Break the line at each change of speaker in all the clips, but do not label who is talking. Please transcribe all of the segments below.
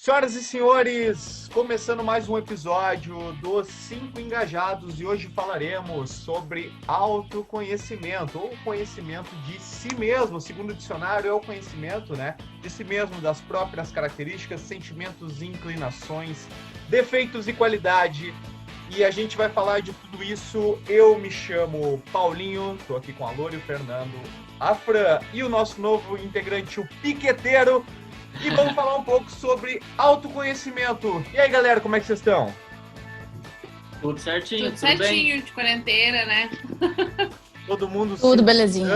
Senhoras e senhores, começando mais um episódio dos 5 Engajados e hoje falaremos sobre autoconhecimento ou conhecimento de si mesmo. Segundo o dicionário, é o conhecimento, de si mesmo, das próprias características, sentimentos, inclinações, defeitos e qualidade. E a gente vai falar de tudo isso. Eu me chamo Paulinho, estou aqui com a Lore, o Fernando, a Fran e o nosso novo integrante, o Piqueteiro. E vamos falar um pouco sobre autoconhecimento. E aí, galera, como é que vocês estão?
Tudo certinho,
tudo certinho, bem? De quarentena, né?
Todo mundo
tudo belezinha.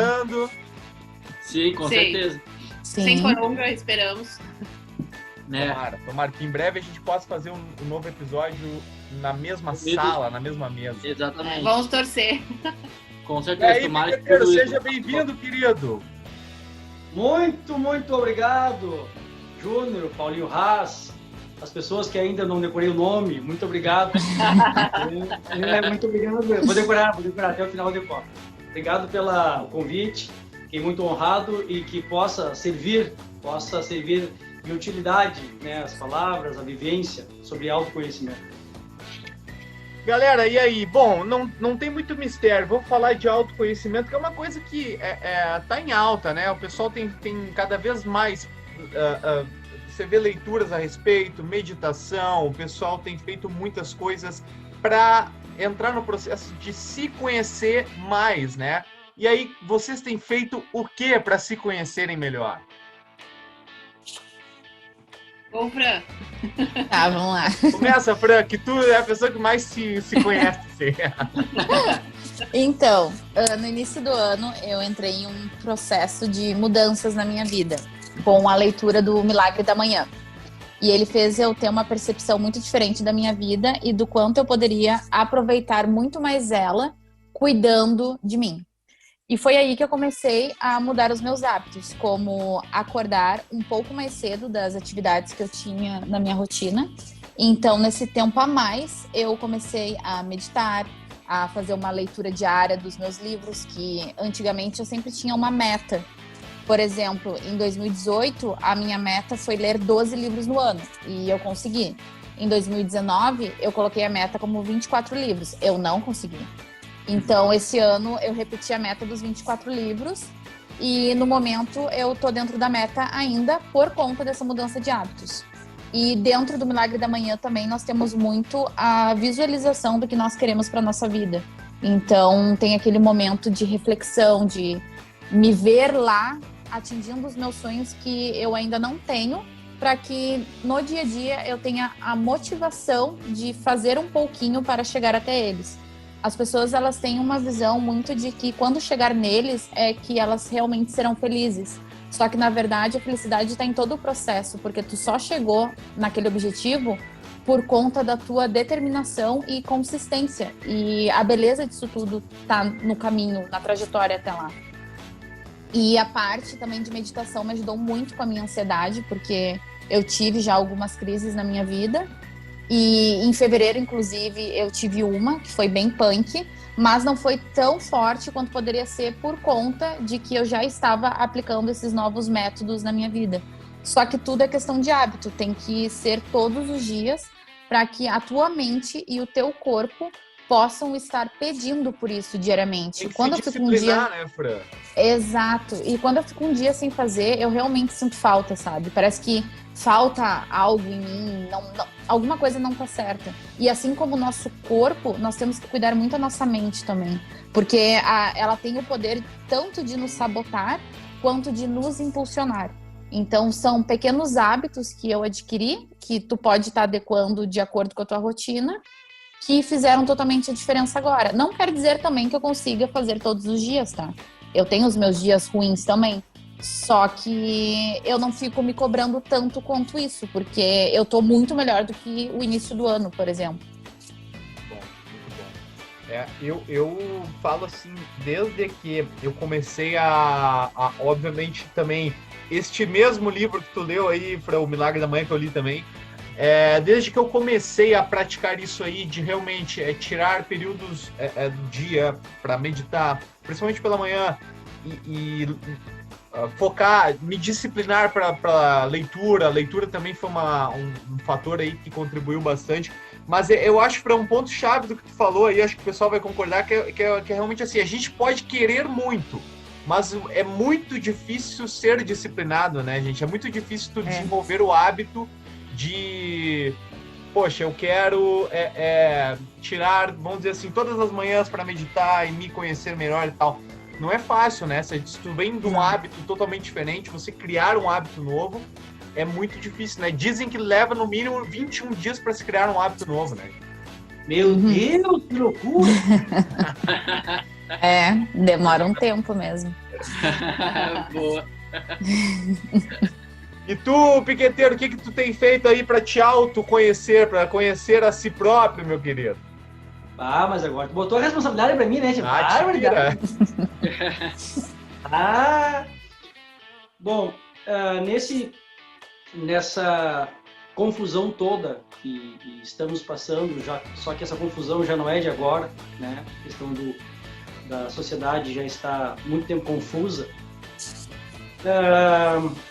Sim, com certeza.
Sim.
Sem coronga, esperamos.
Né? Tomara que em breve a gente possa fazer um novo episódio na mesma sala, na mesma mesa.
Exatamente.
Vamos torcer.
Com certeza.
E aí,
tomara que
tudo seja bem-vindo, querido.
Muito obrigado, Júnior, Paulinho Haas, as pessoas que ainda não decorei o nome, muito obrigado. Muito obrigado. Vou decorar, até o final eu decoro. Obrigado pelo convite, fiquei muito honrado e que possa servir de utilidade, as palavras, a vivência sobre autoconhecimento.
Galera, e aí? Bom, não tem muito mistério. Vou falar de autoconhecimento, que é uma coisa que tá em alta, né? O pessoal tem cada vez mais... você vê leituras a respeito, meditação, o pessoal tem feito muitas coisas para entrar no processo de se conhecer mais, né? E aí, vocês têm feito o que para se conhecerem melhor?
Ô, Fran.
Tá, vamos lá.
Começa, Fran, que tu é a pessoa que mais se conhece.
Então, no início do ano, eu entrei em um processo de mudanças na minha vida, com a leitura do Milagre da Manhã. E ele fez eu ter uma percepção muito diferente da minha vida e do quanto eu poderia aproveitar muito mais ela, cuidando de mim. E foi aí que eu comecei a mudar os meus hábitos, como acordar um pouco mais cedo das atividades que eu tinha na minha rotina. Então, nesse tempo a mais, eu comecei a meditar, a fazer uma leitura diária dos meus livros, que antigamente eu sempre tinha uma meta. Por exemplo, em 2018, a minha meta foi ler 12 livros no ano, e eu consegui. Em 2019, eu coloquei a meta como 24 livros, eu não consegui. Então, esse ano, eu repeti a meta dos 24 livros e, no momento, eu tô dentro da meta ainda por conta dessa mudança de hábitos. E dentro do Milagre da Manhã também, nós temos muito a visualização do que nós queremos para nossa vida. Então, tem aquele momento de reflexão, de me ver lá atingindo os meus sonhos que eu ainda não tenho, para que no dia a dia eu tenha a motivação de fazer um pouquinho para chegar até eles. As pessoas, elas têm uma visão muito de que quando chegar neles é que elas realmente serão felizes. Só que, na verdade, a felicidade está em todo o processo, porque tu só chegou naquele objetivo por conta da tua determinação e consistência. E a beleza disso tudo está no caminho, na trajetória até lá. E a parte também de meditação me ajudou muito com a minha ansiedade, porque eu tive já algumas crises na minha vida. E em fevereiro, inclusive, eu tive uma que foi bem punk, mas não foi tão forte quanto poderia ser por conta de que eu já estava aplicando esses novos métodos na minha vida. Só que tudo é questão de hábito, tem que ser todos os dias para que a tua mente e o teu corpo possam estar pedindo por isso diariamente.
Tem que
quando
se
eu fico um dia,
né, Fran?
Exato. E quando eu fico um dia sem fazer, eu realmente sinto falta, sabe? Parece que falta algo em mim, alguma coisa não tá certa. E assim como o nosso corpo, nós temos que cuidar muito da nossa mente também. Porque ela tem o poder tanto de nos sabotar, quanto de nos impulsionar. Então, são pequenos hábitos que eu adquiri, que tu pode estar adequando de acordo com a tua rotina, que fizeram totalmente a diferença agora. Não quer dizer também que eu consiga fazer todos os dias, tá? Eu tenho os meus dias ruins também. Só que eu não fico me cobrando tanto quanto isso, porque eu tô muito melhor do que o início do ano, por exemplo.
Muito bom. Eu falo assim, desde que eu comecei obviamente também, este mesmo livro que tu leu aí, para o Milagre da Manhã, que eu li também, desde que eu comecei a praticar isso aí, de realmente tirar períodos do dia para meditar, principalmente pela manhã, e focar, me disciplinar para leitura. A leitura também foi um fator aí que contribuiu bastante. Mas eu acho que para um ponto chave do que tu falou aí, acho que o pessoal vai concordar que é realmente assim, a gente pode querer muito, mas é muito difícil ser disciplinado, né, gente? É muito difícil tu desenvolver o hábito de, poxa, eu quero tirar, vamos dizer assim, todas as manhãs para meditar e me conhecer melhor e tal. Não é fácil, né? Se tu vem de um hábito totalmente diferente, você criar um hábito novo é muito difícil, né? Dizem que leva no mínimo 21 dias para se criar um hábito novo, né?
Meu Deus, que loucura!
Demora um tempo mesmo.
Boa.
E tu, piqueteiro, o que tu tem feito aí para te autoconhecer, para conhecer a si próprio, meu querido?
Ah, mas agora tu botou a responsabilidade pra mim, né? Tipo,
Tira.
Bom, nessa confusão toda que estamos passando, só que essa confusão já não é de agora, né? A questão da sociedade já está muito tempo confusa.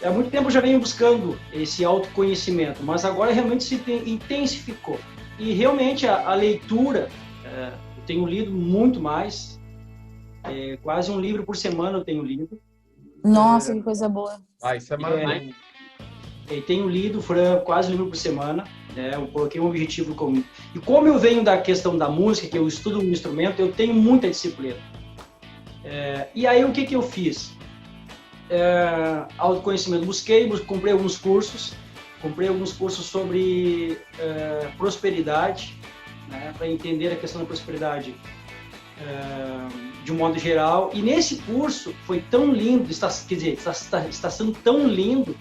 Há muito tempo eu já venho buscando esse autoconhecimento, mas agora realmente se intensificou. E realmente a leitura, eu tenho lido muito mais, quase um livro por semana eu tenho lido.
Nossa, que coisa boa.
Isso é maravilhoso.
Eu tenho lido, Fran, quase um livro por semana, né? Eu coloquei um objetivo comigo. E como eu venho da questão da música, que eu estudo um instrumento, eu tenho muita disciplina. E aí o que eu fiz? Autoconhecimento. Comprei alguns cursos sobre prosperidade, né, para entender a questão da prosperidade de um modo geral. E nesse curso foi tão lindo, está sendo tão lindo,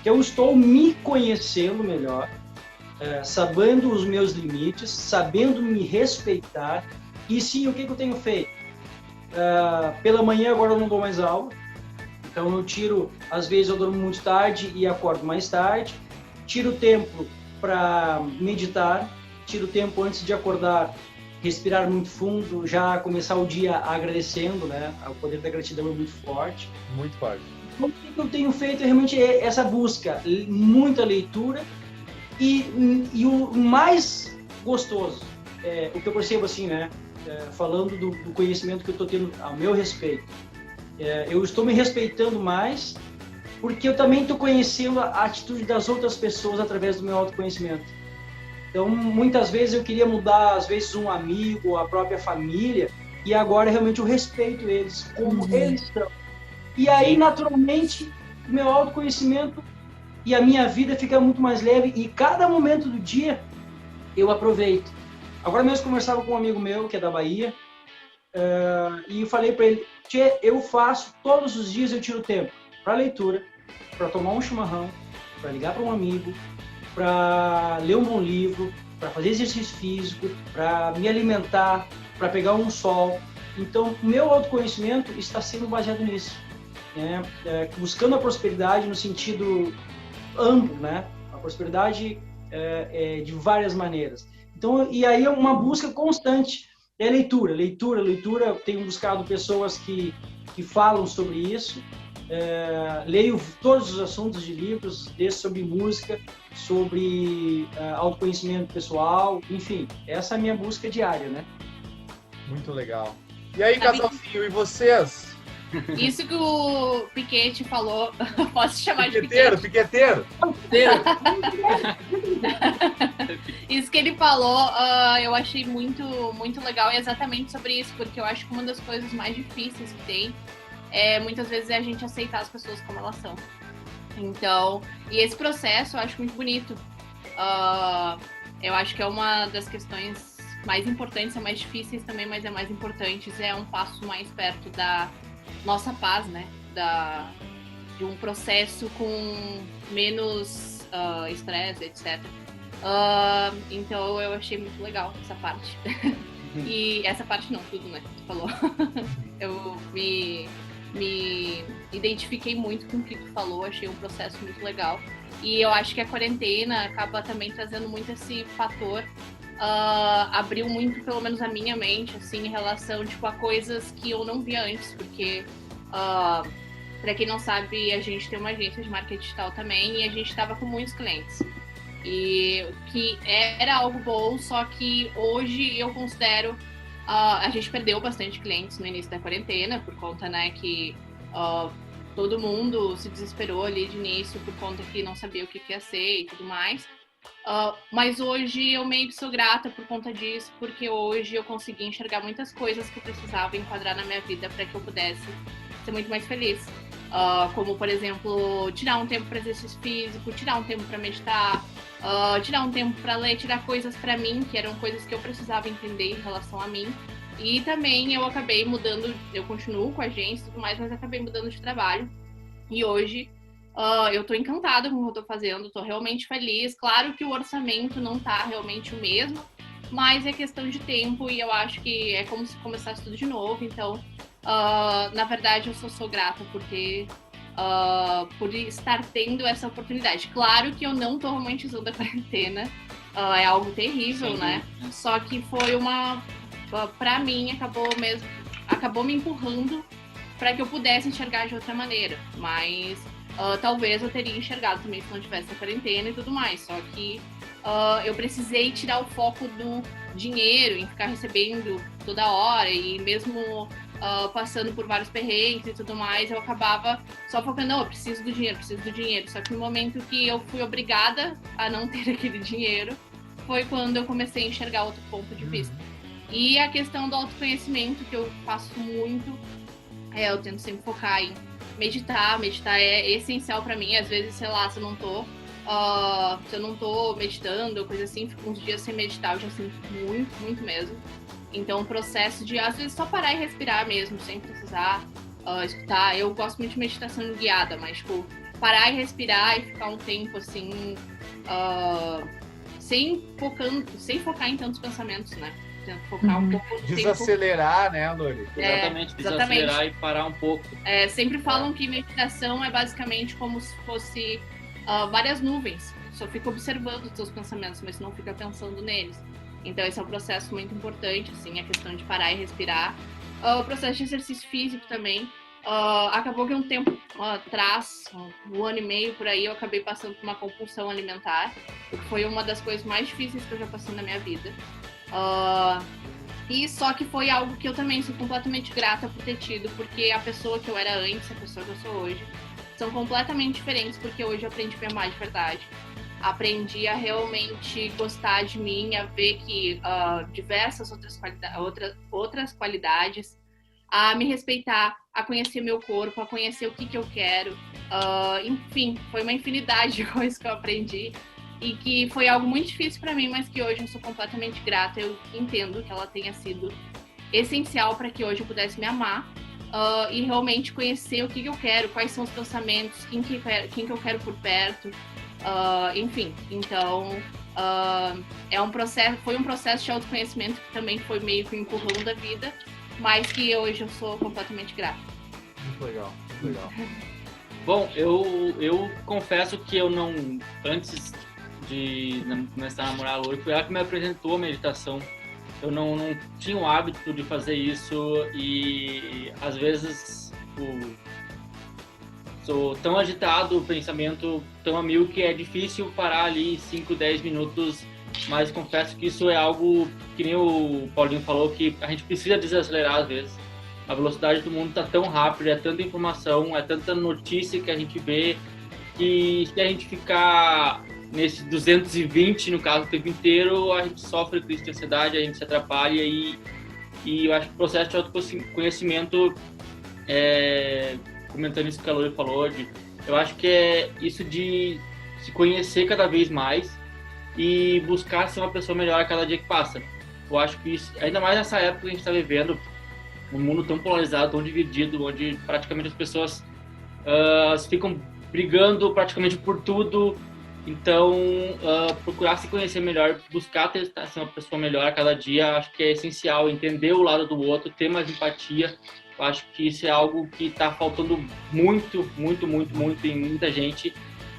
que eu estou me conhecendo melhor, sabendo os meus limites, sabendo me respeitar. E sim, o que eu tenho feito? Pela manhã agora eu não dou mais aula, então eu tiro, às vezes eu durmo muito tarde e acordo mais tarde, tiro tempo para meditar, tiro tempo antes de acordar, respirar muito fundo, já começar o dia agradecendo, né? O poder da gratidão é muito forte.
Muito forte.
Então, o que eu tenho feito é realmente essa busca, muita leitura e o mais gostoso, o que eu percebo assim, né? Falando do conhecimento que eu estou tendo ao meu respeito, eu estou me respeitando mais porque eu também estou conhecendo a atitude das outras pessoas através do meu autoconhecimento. Então, muitas vezes eu queria mudar, às vezes, um amigo, a própria família, e agora realmente eu respeito eles, como eles estão. E aí, naturalmente, o meu autoconhecimento e a minha vida fica muito mais leve, e cada momento do dia eu aproveito. Agora mesmo conversava com um amigo meu, que é da Bahia, e eu falei para ele, Tchê, eu faço, todos os dias eu tiro tempo para leitura, para tomar um chimarrão, para ligar para um amigo, para ler um bom livro, para fazer exercício físico, para me alimentar, para pegar um sol. Então, o meu autoconhecimento está sendo baseado nisso, né? Buscando a prosperidade no sentido amplo, né? A prosperidade de várias maneiras. Então, e aí é uma busca constante. É leitura. Eu tenho buscado pessoas que falam sobre isso. Leio todos os assuntos de livros, desde sobre música, sobre autoconhecimento pessoal, enfim, essa é a minha busca diária, né?
Muito legal. E aí, casalzinho, e vocês?
Isso que o Piquete falou, posso chamar de Piquete?
Piqueteiro.
Isso que ele falou, eu achei muito, muito legal, e exatamente sobre isso, porque eu acho que uma das coisas mais difíceis que tem muitas vezes é a gente aceitar as pessoas como elas são. Então, e esse processo eu acho muito bonito. Eu acho que é uma das questões mais importantes, é mais difíceis também, mas é mais importantes, é um passo mais perto da nossa paz, né? De um processo com menos estresse, etc. Então eu achei muito legal essa parte. E essa parte não, tudo, né? Tu falou. Eu me identifiquei muito com o que tu falou, achei um processo muito legal. E eu acho que a quarentena acaba também trazendo muito esse fator, abriu muito, pelo menos a minha mente, assim, em relação, tipo, a coisas que eu não via antes, porque Para quem não sabe, a gente tem uma agência de marketing digital também e a gente estava com muitos clientes. E que era algo bom, só que hoje eu considero... a gente perdeu bastante clientes no início da quarentena, por conta, né, que todo mundo se desesperou ali de início, por conta que não sabia o que ia ser e tudo mais. Mas hoje eu meio que sou grata por conta disso, porque hoje eu consegui enxergar muitas coisas que eu precisava enquadrar na minha vida para que eu pudesse ser muito mais feliz. Como, por exemplo, tirar um tempo para exercício físico, tirar um tempo para meditar, tirar um tempo para ler, tirar coisas para mim, que eram coisas que eu precisava entender em relação a mim. E também eu acabei mudando, eu continuo com a agência e tudo mais, mas acabei mudando de trabalho. E hoje eu tô encantada com o que eu tô fazendo, tô realmente feliz. Claro que o orçamento não tá realmente o mesmo, mas é questão de tempo e eu acho que é como se começasse tudo de novo. Então, na verdade, eu sou grata por ter, por estar tendo essa oportunidade. Claro que eu não tô romantizando a quarentena, é algo terrível, né? Só que foi pra mim, acabou me empurrando para que eu pudesse enxergar de outra maneira. Mas talvez eu teria enxergado também se não tivesse a quarentena e tudo mais. Só que eu precisei tirar o foco do dinheiro, em ficar recebendo toda hora e mesmo passando por vários perrengues e tudo mais, eu acabava só focando, não, eu preciso do dinheiro. Só que no momento que eu fui obrigada a não ter aquele dinheiro, foi quando eu comecei a enxergar outro ponto de vista. E a questão do autoconhecimento, que eu faço muito, eu tento sempre focar em meditar é essencial pra mim. Às vezes, sei lá, se eu não tô meditando ou coisa assim, fico uns dias sem meditar, eu já sinto muito, muito mesmo. Então, o processo de, às vezes, só parar e respirar mesmo, sem precisar escutar. Eu gosto muito de meditação guiada, mas, tipo, parar e respirar e ficar um tempo, assim, sem focar em tantos pensamentos, né? Focar um pouco no
desacelerar, né, Lori?
Exatamente, desacelerar e parar um pouco.
Sempre falam que meditação é basicamente como se fosse várias nuvens. Só fica observando os seus pensamentos, mas não fica pensando neles. Então esse é um processo muito importante, assim, a questão de parar e respirar. O processo de exercício físico também. Acabou que um tempo atrás, um ano e meio por aí, eu acabei passando por uma compulsão alimentar, que foi uma das coisas mais difíceis que eu já passei na minha vida. E só que foi algo que eu também sou completamente grata por ter tido, porque a pessoa que eu era antes, a pessoa que eu sou hoje, são completamente diferentes, porque hoje eu aprendi a me amar de verdade. Aprendi a realmente gostar de mim, a ver que diversas outras qualidades, a me respeitar, a conhecer meu corpo, a conhecer o que eu quero. Enfim, foi uma infinidade de coisas que eu aprendi. E que foi algo muito difícil para mim, mas que hoje eu sou completamente grata. Eu entendo que ela tenha sido essencial para que hoje eu pudesse me amar e realmente conhecer o que eu quero, quais são os pensamentos, quem que eu quero por perto, enfim. Então, foi um processo de autoconhecimento que também foi meio que um empurrão da vida, mas que hoje eu sou completamente grata.
Muito legal, muito legal.
Bom, eu confesso que eu não, antes de começar a namorar a Lori, foi ela que me apresentou a meditação. Eu não tinha o hábito de fazer isso e às vezes sou tão agitado, o pensamento tão a mil, que é difícil parar ali 5, 10 minutos, mas confesso que isso é algo que nem o Paulinho falou, que a gente precisa desacelerar às vezes. A velocidade do mundo está tão rápida, é tanta informação, é tanta notícia que a gente vê, que se a gente ficar nesse 220, no caso, o tempo inteiro, a gente sofre crise de ansiedade, a gente se atrapalha e eu acho que o processo de autoconhecimento, comentando isso que a Lori falou, eu acho que é isso de se conhecer cada vez mais e buscar ser uma pessoa melhor a cada dia que passa. Eu acho que isso, ainda mais nessa época que a gente está vivendo, um mundo tão polarizado, tão dividido, onde praticamente as pessoas ficam brigando praticamente por tudo. Então, procurar se conhecer melhor, buscar ser uma pessoa melhor a cada dia, acho que é essencial. Entender o lado do outro, ter mais empatia. Eu acho que isso é algo que está faltando muito, muito, muito, muito em muita gente.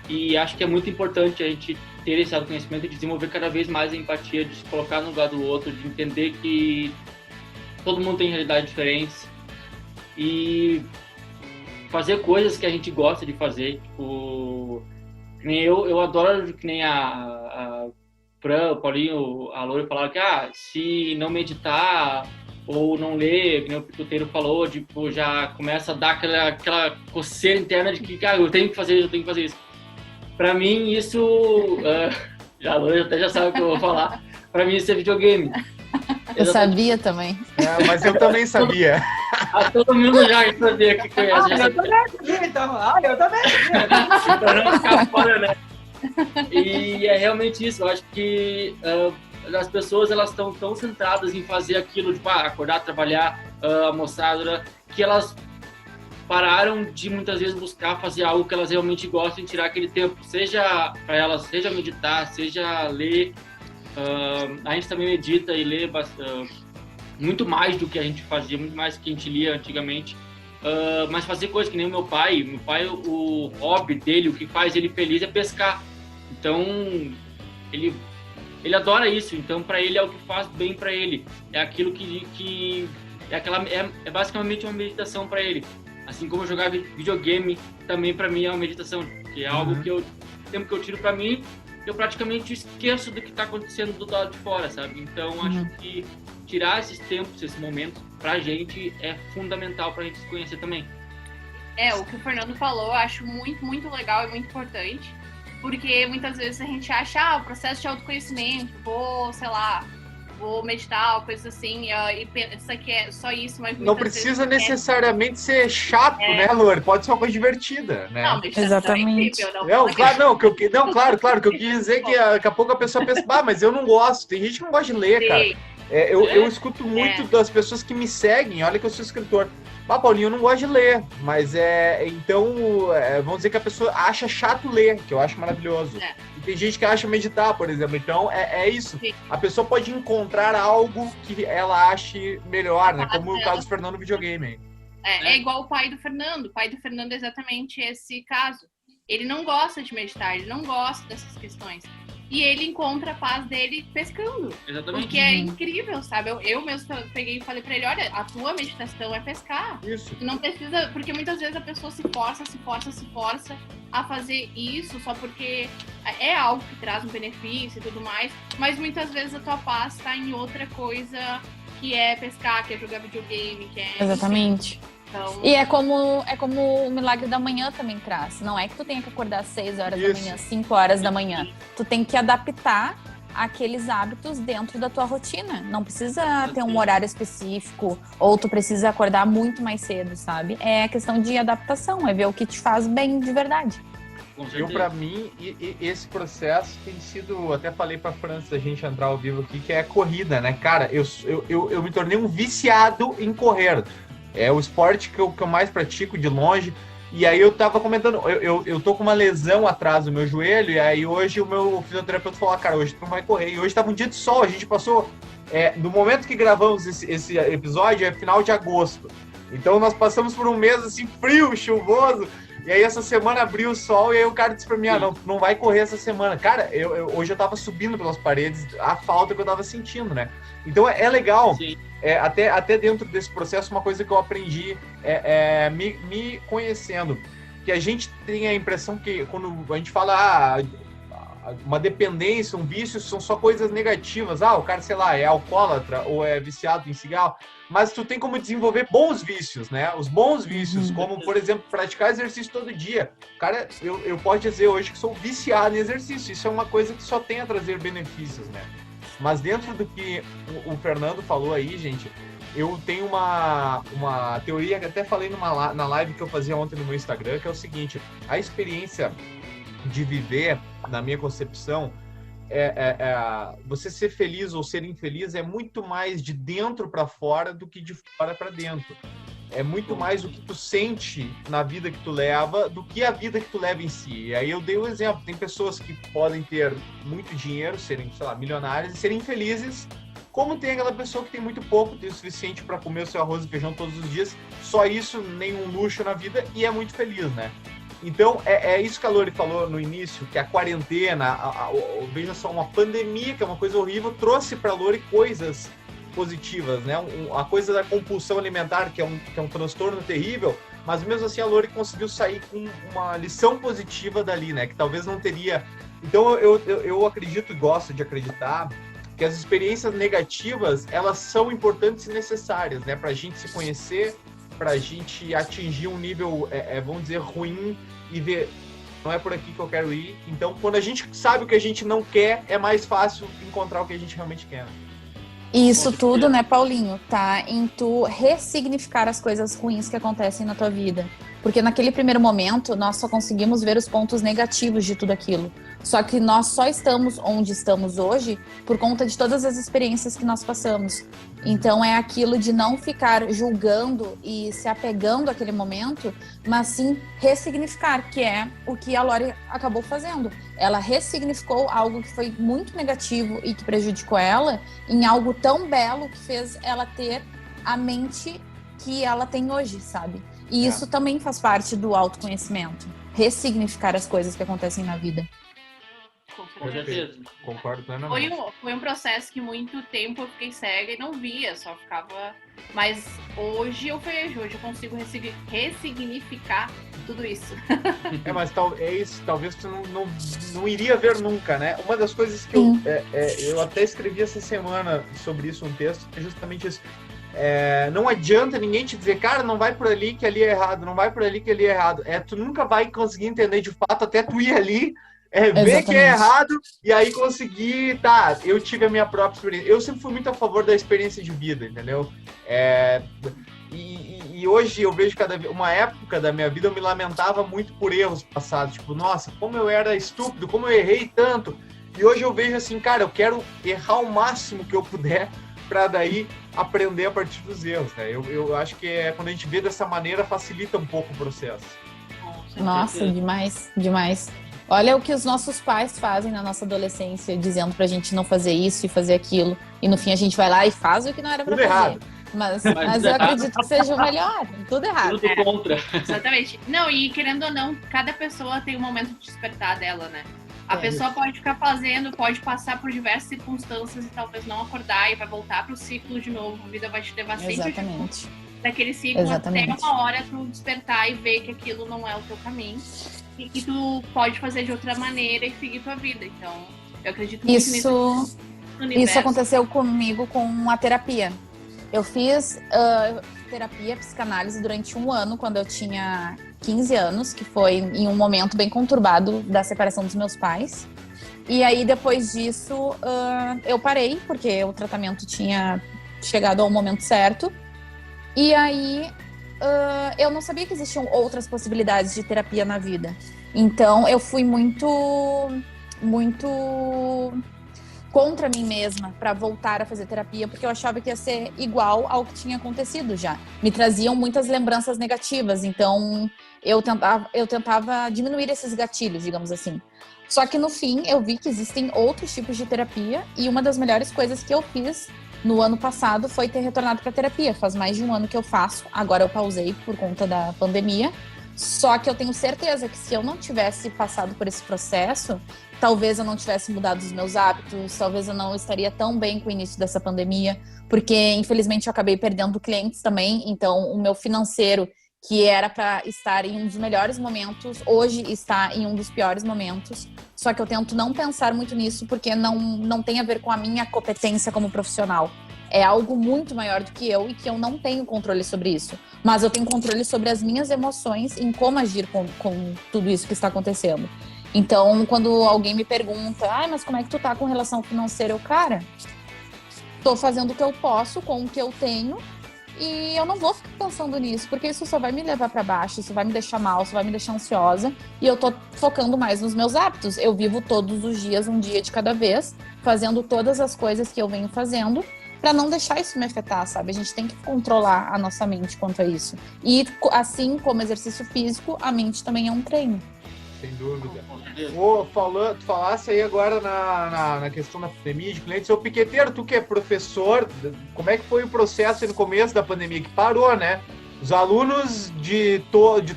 E acho que é muito importante a gente ter esse autoconhecimento e desenvolver cada vez mais a empatia, de se colocar no lugar do outro, de entender que todo mundo tem realidades diferentes. E fazer coisas que a gente gosta de fazer. Tipo, que nem eu adoro, que nem a Fran, o Paulinho, a Loura falaram que se não meditar ou não ler, que nem o Picoteiro falou, tipo, já começa a dar aquela coceira interna de que, eu tenho que fazer isso. Pra mim, isso... a Loura até já sabe o que eu vou falar. Pra mim, isso é videogame.
Eu sabia também.
Mas eu também sabia.
Todo mundo já sabia que conhece.
Eu também sabia, então. Eu também sabia.
Pra não ficar fora, né? E é realmente isso. Eu acho que as pessoas, elas estão tão centradas em fazer aquilo, tipo, acordar, trabalhar, almoçar, que elas pararam de muitas vezes buscar fazer algo que elas realmente gostam e tirar aquele tempo, seja para elas, seja meditar, seja ler. A gente também medita e lê muito mais do que a gente fazia, muito mais do que a gente lia antigamente. Mas fazer coisas que nem o meu pai, o hobby dele, o que faz ele feliz é pescar. Então, ele adora isso, então para ele é o que faz bem para ele. É aquilo que é basicamente uma meditação para ele. Assim como jogar videogame também para mim é uma meditação, que é algo que o tempo que eu tiro para mim, eu praticamente esqueço do que está acontecendo do lado de fora, sabe? Então acho que tirar esses tempos, esses momentos pra gente é fundamental pra gente se conhecer também.
O que o Fernando falou, eu acho muito, muito legal e muito importante, porque muitas vezes a gente acha, o processo de autoconhecimento, vou meditar, coisas assim, e pensa que é só isso, mas
não precisa necessariamente ser chato, né, Lore? Pode ser uma coisa divertida, né?
Não,
exatamente.
Claro, que eu quis dizer que daqui a pouco a pessoa pensa, mas eu não gosto, tem gente que não gosta de ler, cara. Eu escuto muito das pessoas que me seguem, olha que eu sou escritor. Paulinho, eu não gosto de ler, mas vamos dizer que a pessoa acha chato ler, que eu acho maravilhoso. E tem gente que acha meditar, por exemplo. Então, é isso. Sim. A pessoa pode encontrar algo que ela ache melhor, né? Como o caso do Fernando no videogame.
É igual o pai do Fernando. O pai do Fernando é exatamente esse caso. Ele não gosta de meditar, ele não gosta dessas questões. E ele encontra a paz dele pescando.
Exatamente.
Porque é incrível, sabe? Eu mesmo peguei e falei pra ele, olha, a tua meditação é pescar.
Isso.
Não precisa... Porque muitas vezes a pessoa se força a fazer isso só porque é algo que traz um benefício e tudo mais. Mas muitas vezes a tua paz tá em outra coisa, que é pescar, que é jogar videogame, que é...
Exatamente.
Então...
E é como o milagre da manhã também traz. Não é que tu tenha que acordar às 6 horas da manhã, 5 horas da manhã. Tu tem que adaptar aqueles hábitos dentro da tua rotina. Não precisa ter um horário específico ou tu precisa acordar muito mais cedo, sabe? É questão de adaptação, é ver o que te faz bem de verdade.
Pra mim, esse processo tem sido, até falei pra França, a gente entrar ao vivo aqui, que é corrida, né? Cara, eu me tornei um viciado em correr. É o esporte que eu mais pratico de longe. E aí eu tava comentando, eu tô com uma lesão atrás do meu joelho, e aí hoje o meu fisioterapeuta falou, cara, hoje tu não vai correr. E hoje tava um dia de sol, a gente passou... no momento que gravamos esse episódio, é final de agosto. Então nós passamos por um mês assim, frio, chuvoso. E aí essa semana abriu o sol, e aí o cara disse pra mim, não vai correr essa semana. Cara, hoje eu tava subindo pelas paredes, a falta que eu tava sentindo, né? Então é legal. Sim. Até dentro desse processo, uma coisa que eu aprendi me conhecendo, que a gente tem a impressão que quando a gente fala uma dependência, um vício, são só coisas negativas. O cara, sei lá, é alcoólatra ou é viciado em cigarro, mas tu tem como desenvolver bons vícios, né? Os bons vícios, como, por exemplo, praticar exercício todo dia. Cara, eu posso dizer hoje que sou viciado em exercício. Isso é uma coisa que só tem a trazer benefícios, né? Mas dentro do que o Fernando falou aí, gente, eu tenho uma teoria que até falei na live que eu fazia ontem no meu Instagram, que é o seguinte: a experiência de viver, na minha concepção, você ser feliz ou ser infeliz é muito mais de dentro para fora do que de fora para dentro. É muito mais o que tu sente na vida que tu leva do que a vida que tu leva em si. E aí eu dei um exemplo. Tem pessoas que podem ter muito dinheiro, serem, sei lá, milionárias e serem infelizes, como tem aquela pessoa que tem muito pouco, tem o suficiente para comer o seu arroz e feijão todos os dias, só isso, nenhum luxo na vida, e é muito feliz, né? Então, é isso que a Lori falou no início, que a quarentena, veja só, uma pandemia, que é uma coisa horrível, trouxe para a Lori coisas positivas, né? A coisa da compulsão alimentar, que é um transtorno terrível, mas mesmo assim a Lori conseguiu sair com uma lição positiva dali, né? Que talvez não teria... Então eu acredito e gosto de acreditar que as experiências negativas, elas são importantes e necessárias, né? Pra gente se conhecer, pra gente atingir um nível, vamos dizer, ruim e ver... Não é por aqui que eu quero ir. Então, quando a gente sabe o que a gente não quer, é mais fácil encontrar o que a gente realmente quer.
E isso tudo, né, Paulinho, tá em tu ressignificar as coisas ruins que acontecem na tua vida. Porque naquele primeiro momento, nós só conseguimos ver os pontos negativos de tudo aquilo. Só que nós só estamos onde estamos hoje por conta de todas as experiências que nós passamos. Então é aquilo de não ficar julgando e se apegando àquele momento, mas sim ressignificar, que é o que a Lori acabou fazendo. Ela ressignificou algo que foi muito negativo e que prejudicou ela em algo tão belo que fez ela ter a mente que ela tem hoje, sabe? E isso também faz parte do autoconhecimento. Ressignificar as coisas que acontecem na vida.
Com certeza.
Concordo plenamente.
Foi um processo que muito tempo eu fiquei cega e não via, só ficava... Mas hoje eu vejo, hoje eu consigo ressignificar tudo isso.
Mas é isso, talvez tu não iria ver nunca, né? Uma das coisas que eu até escrevi essa semana sobre isso, um texto, é justamente isso. Não adianta ninguém te dizer, cara, não vai por ali que ali é errado, não vai por ali que ali é errado. Tu nunca vai conseguir entender de fato até tu ir ali, ver que é errado e aí conseguir, eu tive a minha própria experiência. Eu sempre fui muito a favor da experiência de vida, entendeu? E hoje eu vejo uma época da minha vida eu me lamentava muito por erros passados, tipo, nossa, como eu era estúpido, como eu errei tanto. E hoje eu vejo assim, cara, eu quero errar o máximo que eu puder para daí aprender a partir dos erros, né? Eu acho que quando a gente vê dessa maneira, facilita um pouco o processo.
Nossa, demais, demais. Olha o que os nossos pais fazem na nossa adolescência, dizendo pra gente não fazer isso e fazer aquilo. E no fim a gente vai lá e faz o que não era pra
tudo
fazer.
Errado.
Mas eu acredito que seja o melhor. Tudo errado.
Tudo contra.
Exatamente. Não, e querendo ou não, cada pessoa tem um momento de despertar dela, né? A pessoa pode ficar fazendo, pode passar por diversas circunstâncias e talvez não acordar e vai voltar pro ciclo de novo. A vida vai te levar sempre daquele ciclo até uma hora tu despertar e ver que aquilo não é o teu caminho e que tu pode fazer de outra maneira e seguir tua vida. Então, eu acredito muito nisso.
Isso aconteceu comigo com a terapia. Eu fiz terapia, psicanálise durante 1 ano, quando eu tinha 15 anos, que foi em um momento bem conturbado da separação dos meus pais. E aí, depois disso, eu parei, porque o tratamento tinha chegado ao momento certo. E aí, eu não sabia que existiam outras possibilidades de terapia na vida. Então, eu fui muito contra mim mesma para voltar a fazer terapia, porque eu achava que ia ser igual ao que tinha acontecido já. Me traziam muitas lembranças negativas, então eu tentava diminuir esses gatilhos, digamos assim. Só que no fim eu vi que existem outros tipos de terapia e uma das melhores coisas que eu fiz no ano passado foi ter retornado para terapia. Faz mais de 1 ano que eu faço, agora eu pausei por conta da pandemia. Só que eu tenho certeza que se eu não tivesse passado por esse processo, talvez eu não tivesse mudado os meus hábitos, talvez eu não estaria tão bem com o início dessa pandemia, porque infelizmente eu acabei perdendo clientes também, então o meu financeiro, que era para estar em um dos melhores momentos, hoje está em um dos piores momentos. Só que eu tento não pensar muito nisso, porque não tem a ver com a minha competência como profissional. É algo muito maior do que eu e que eu não tenho controle sobre isso. Mas eu tenho controle sobre as minhas emoções e em como agir com tudo isso que está acontecendo. Então, quando alguém me pergunta, mas como é que tu tá com relação financeira? Cara, tô fazendo o que eu posso com o que eu tenho e eu não vou ficar pensando nisso, porque isso só vai me levar para baixo, isso vai me deixar mal, isso vai me deixar ansiosa, e eu tô focando mais nos meus hábitos. Eu vivo todos os dias, um dia de cada vez, fazendo todas as coisas que eu venho fazendo, para não deixar isso me afetar, sabe? A gente tem que controlar a nossa mente quanto a isso. E assim como exercício físico, a mente também é um treino.
Sem dúvida. Tu falasse aí agora na questão da pandemia de clientes. Ô Piqueteiro, tu que é professor, como é que foi o processo aí no começo da pandemia? Que parou, né? Os alunos de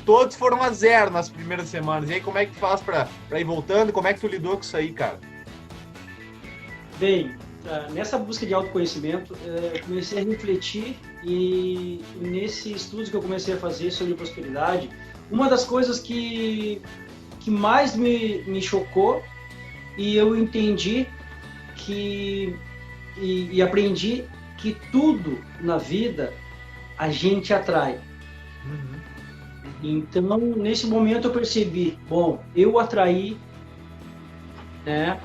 todos foram a 0 nas primeiras semanas. E aí como é que tu faz pra ir voltando? Como é que tu lidou com isso aí, cara?
Bem, nessa busca de autoconhecimento, eu comecei a refletir E nesse estudo que eu comecei a fazer sobre prosperidade, uma das coisas que mais me chocou e eu entendi e aprendi que tudo na vida a gente atrai. Então, nesse momento eu percebi, bom, eu atraí, né,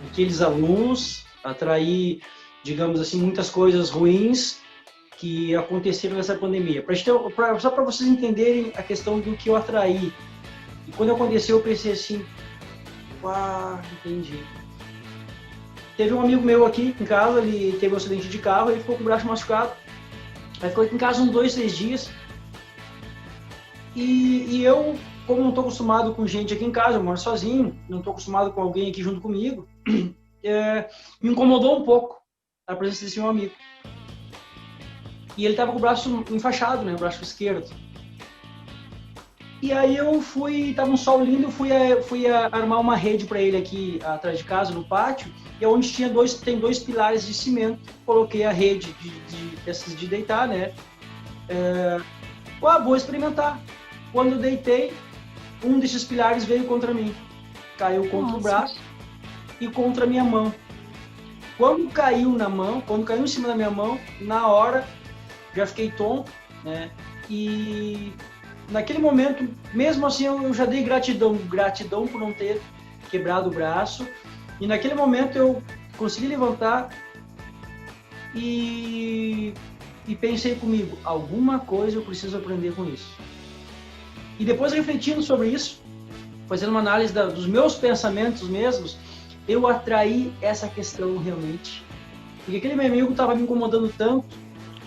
aqueles alunos, atraí, digamos assim, muitas coisas ruins que aconteceram nessa pandemia. Só para vocês entenderem a questão do que eu atraí. E quando aconteceu, eu pensei assim, entendi. Teve um amigo meu aqui em casa, ele teve um acidente de carro, ele ficou com o braço machucado. Aí ficou aqui em casa uns 2, 3 dias. E eu, como não estou acostumado com gente aqui em casa, eu moro sozinho, não estou acostumado com alguém aqui junto comigo, me incomodou um pouco a presença desse meu amigo. E ele estava com o braço enfaixado, né, o braço esquerdo. E aí eu tava um sol lindo, fui armar uma rede para ele aqui atrás de casa, no pátio, e é onde tem 2 pilares de cimento. Coloquei a rede de deitar, né? Vou experimentar. Quando eu deitei, um desses pilares veio contra mim. Caiu contra o braço e contra a minha mão. Quando caiu em cima da minha mão, na hora, já fiquei tonto, né? E naquele momento, mesmo assim, eu já dei gratidão por não ter quebrado o braço. E naquele momento eu consegui levantar e pensei comigo, alguma coisa eu preciso aprender com isso. E depois, refletindo sobre isso, fazendo uma análise dos meus pensamentos mesmos, eu atraí essa questão realmente. Porque aquele meu amigo estava me incomodando tanto,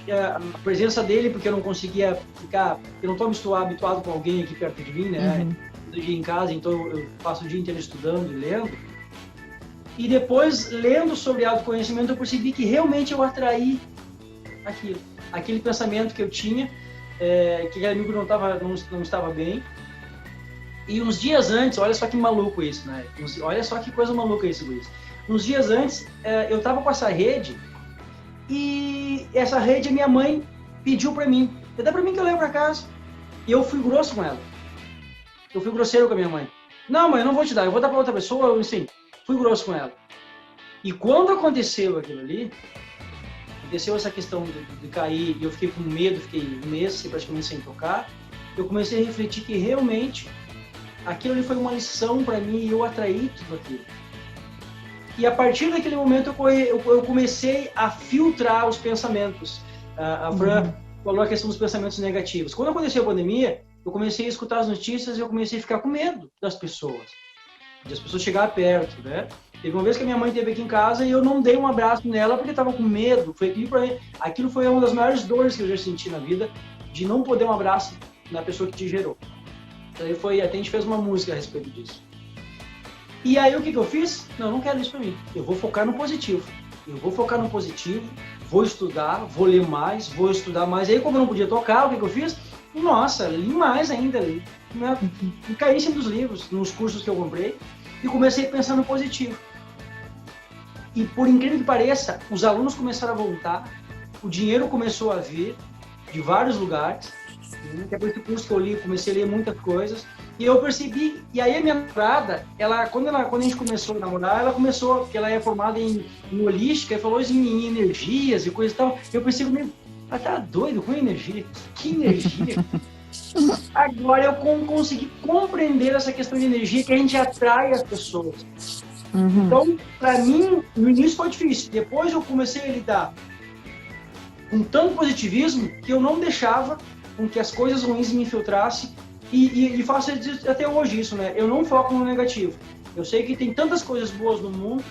a presença dele, porque eu não conseguia ficar, eu não estou habituado com alguém aqui perto de mim, né? Todo dia em casa, então eu passo o dia inteiro estudando e lendo. E depois, lendo sobre autoconhecimento, eu percebi que realmente eu atraí aquele pensamento que eu tinha, que aquele amigo não estava bem. E uns dias antes, olha só que maluco isso, né? Olha só que coisa maluca isso, Luiz. Uns dias antes, eu estava com essa rede, e essa rede a minha mãe pediu para mim. Dá para mim que eu levo para casa. E eu fui grosso com ela. Eu fui grosseiro com a minha mãe. Não, mãe, eu não vou te dar, eu vou dar para outra pessoa, assim. Fui grosso com ela. E quando aconteceu aquilo ali, aconteceu essa questão de cair, e eu fiquei com medo, fiquei um mês praticamente sem tocar, eu comecei a refletir que realmente aquilo ali foi uma lição para mim e eu atraí tudo aquilo. E a partir daquele momento eu comecei a filtrar os pensamentos. A Fran falou a questão dos pensamentos negativos. Quando aconteceu a pandemia, eu comecei a escutar as notícias e eu comecei a ficar com medo das pessoas chegarem perto, né? Teve uma vez que a minha mãe esteve aqui em casa e eu não dei um abraço nela porque estava com medo. Aquilo foi uma das maiores dores que eu já senti na vida, de não poder um abraço na pessoa que te gerou. Até a gente fez uma música a respeito disso. E aí o que eu fiz? Não quero isso para mim. Eu vou focar no positivo. Vou estudar, vou ler mais, vou estudar mais. Aí como eu não podia tocar, o que eu fiz? Nossa, li mais ainda. E caí em cima dos livros, nos cursos que eu comprei, e comecei a pensar no positivo. E por incrível que pareça, os alunos começaram a voltar, o dinheiro começou a vir de vários lugares. Até por esse curso que eu li, comecei a ler muitas coisas. E eu percebi, e aí a minha namorada, quando a gente começou a namorar, porque ela é formada em holística, e falou em energias e coisa e tal. Eu pensei comigo, tá doido com energia? Que energia? Agora eu consegui compreender essa questão de energia, que a gente atrai as pessoas. Então, para mim, no início foi difícil. Depois eu comecei a lidar com tanto positivismo que eu não deixava com que as coisas ruins me infiltrassem. E faço até hoje isso, né? Eu não foco no negativo. Eu sei que tem tantas coisas boas no mundo,